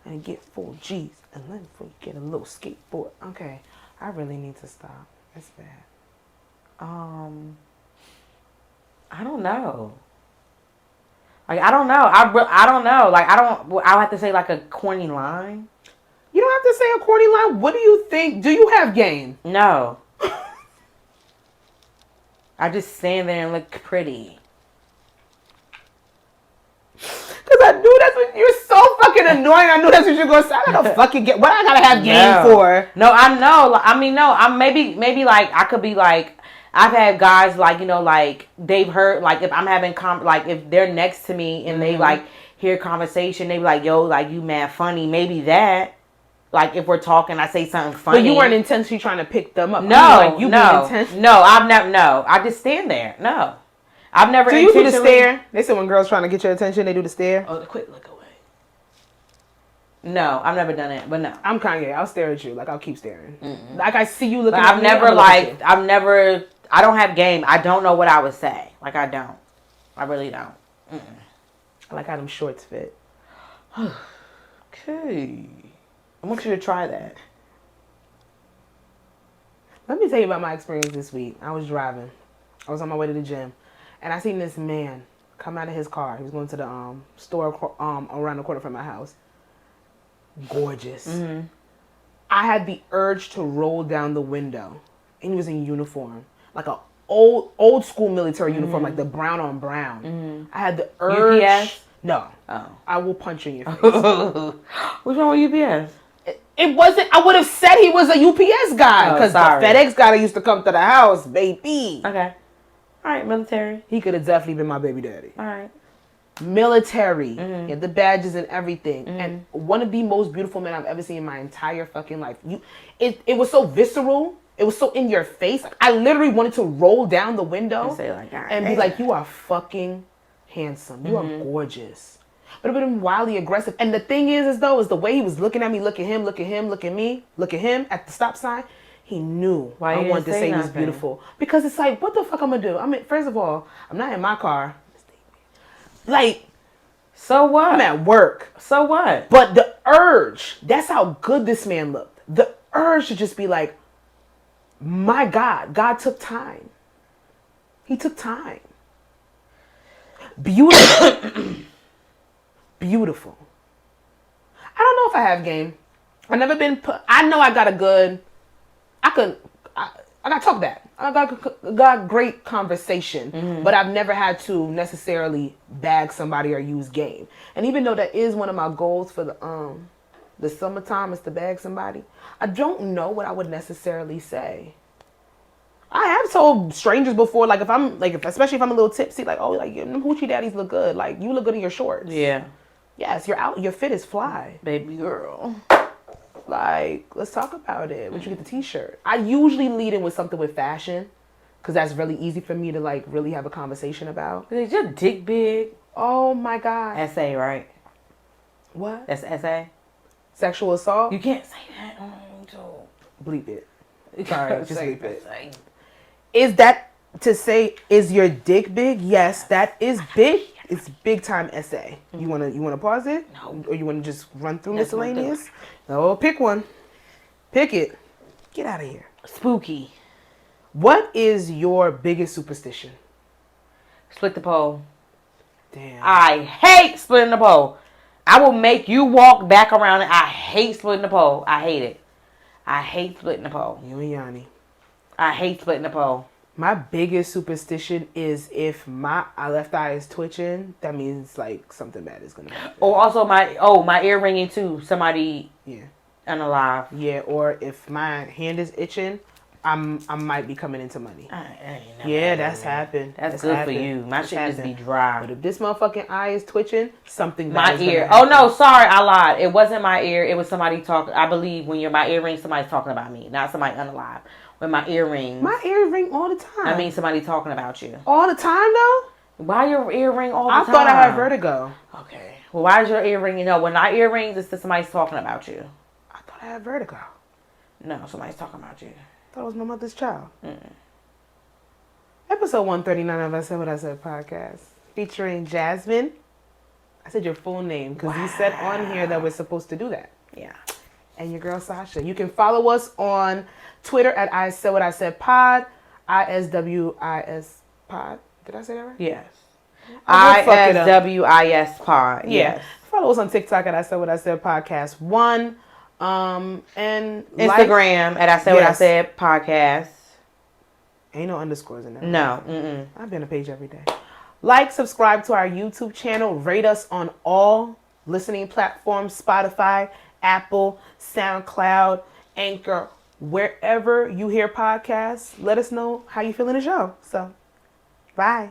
And get full G's. And then before you get a little skateboard. Okay. I really need to stop. That's bad. I don't know. Like, I don't know. I don't know. Like, I'll have to say like a corny line. You don't have to say a corny line. What do you think? Do you have game? No. I just stand there and look pretty. Because I knew that's what you're so fucking annoying. I knew that's what you're going to say. I gotta fucking get what I gotta have game for. No, I know. I mean, no. I'm maybe like I could be like, I've had guys like, you know, like they've heard, like if I'm having like if they're next to me and they like hear conversation, they be like, yo, like you mad funny. Maybe that. Like if we're talking, I say something funny. But you weren't intentionally trying to pick them up. No, I've never. No, I just stand there. No, I've never. So you do the stare. They say when girls trying to get your attention, they do the stare. Oh, the quick look away. No, I've never done it. But no, I'm Kanye. I'll stare at you. Like I'll keep staring. Like I see you looking. But I've never. I don't have game. I don't know what I would say. Like I don't. I really don't. I like how them shorts fit. Okay. I want you to try that. Let me tell you about my experience this week. I was driving. I was on my way to the gym, and I seen this man come out of his car. He was going to the store around the corner from my house. Gorgeous. Mm-hmm. I had the urge to roll down the window, and he was in uniform, like a old school military uniform, like the brown on brown. I had the urge. UPS? No. Oh. I will punch you in your face. What's wrong with UPS? It wasn't. I would have said he was a UPS guy Oh, because the sorry. FedEx guy that used to come to the house, baby. Okay. All right, military. He could have definitely been my baby daddy. All right. Military. He had the badges and everything. And one of the most beautiful men I've ever seen in my entire fucking life. It was so visceral. It was so in your face. Like, I literally wanted to roll down the window And say like, God and be damn. like, you are fucking handsome. You are gorgeous. But it would have been wildly aggressive. And the thing is the way he was looking at me, look at him, look at him, look at me, look at him at the stop sign. He knew Why I you wanted to didn't say say he was nothing? beautiful. Because it's like, what the fuck I'm going to do? I mean, first of all, I'm not in my car. Like, So what? I'm at work. So what? But the urge, that's how good this man looked. The urge to just be like, my God took time. He took time. Beautiful. Beautiful. I don't know if I have game. I've never been I know I got a good, I got talk that. I got great conversation, but I've never had to necessarily bag somebody or use game. And even though that is one of my goals for the summertime is to bag somebody, I don't know what I would necessarily say. I have told strangers before, like especially if I'm a little tipsy, like, oh, like them hoochie daddies look good, like you look good in your shorts. Yeah. Yes, your fit is fly. Baby girl. Like, let's talk about it. Where'd you get the t-shirt? I usually lead in with something with fashion, because that's really easy for me to like really have a conversation about. Is your dick big? Oh my God. Essay, right? What? That's essay? Sexual assault? You can't say that on YouTube. Bleep it. Sorry, Just bleep it. Say. Is that to say, is your dick big? Yes, that is big. It's big time essay. You wanna pause it? No. Or you wanna just run through That's what I'm miscellaneous? No, pick one. Pick it. Get out of here. Spooky. What is your biggest superstition? Split the pole. Damn. I hate splitting the pole. I will make you walk back around it. I hate splitting the pole. I hate it. I hate splitting the pole. You and Yanni. I hate splitting the pole. My biggest superstition is if my left eye is twitching, that means like something bad is gonna happen. Oh, also my ear ringing too. Somebody Yeah. unalive. Yeah, or if my hand is itching, I might be coming into money. I ain't never Yeah, had that's that. happened. That's good happened. for you. My That's shit just be happened. dry. But if this motherfucking eye is twitching, something bad My is gonna ear. happen. Oh no, sorry, I lied. It wasn't my ear. It was somebody talking. I believe when my ear rings, somebody's talking about me, not somebody unalive. When my ear rings, My ears ring all the time. I mean somebody talking about you. all the time though. Why your ear ring all the I time? thought I had vertigo. Okay. Well, why is your ear ringing? No, when my ear rings, it's that somebody's talking about you. I thought I had vertigo. No, somebody's talking about you. I thought it was my mother's child. Episode 139 of I Said What I Said podcast, featuring Jasmine. I said your full name because you said on here that we're supposed to do that. Yeah. And your girl Sasha. You can follow us on Twitter at I Said What I Said Pod, ISWIS Pod. Did I say that right? Yes. I would fuck it up. ISWIS pod. Yeah. Yes. Follow us on TikTok at I Said What I Said Podcast 1. And Instagram at I Said What I Yes. Said podcast. Ain't no underscores in there. No. Mm-mm. I've been a page every day. Like, subscribe to our YouTube channel. Rate us on all listening platforms, Spotify, Apple, SoundCloud, Anchor, wherever you hear podcasts. Let us know how you feel in the show. So, bye.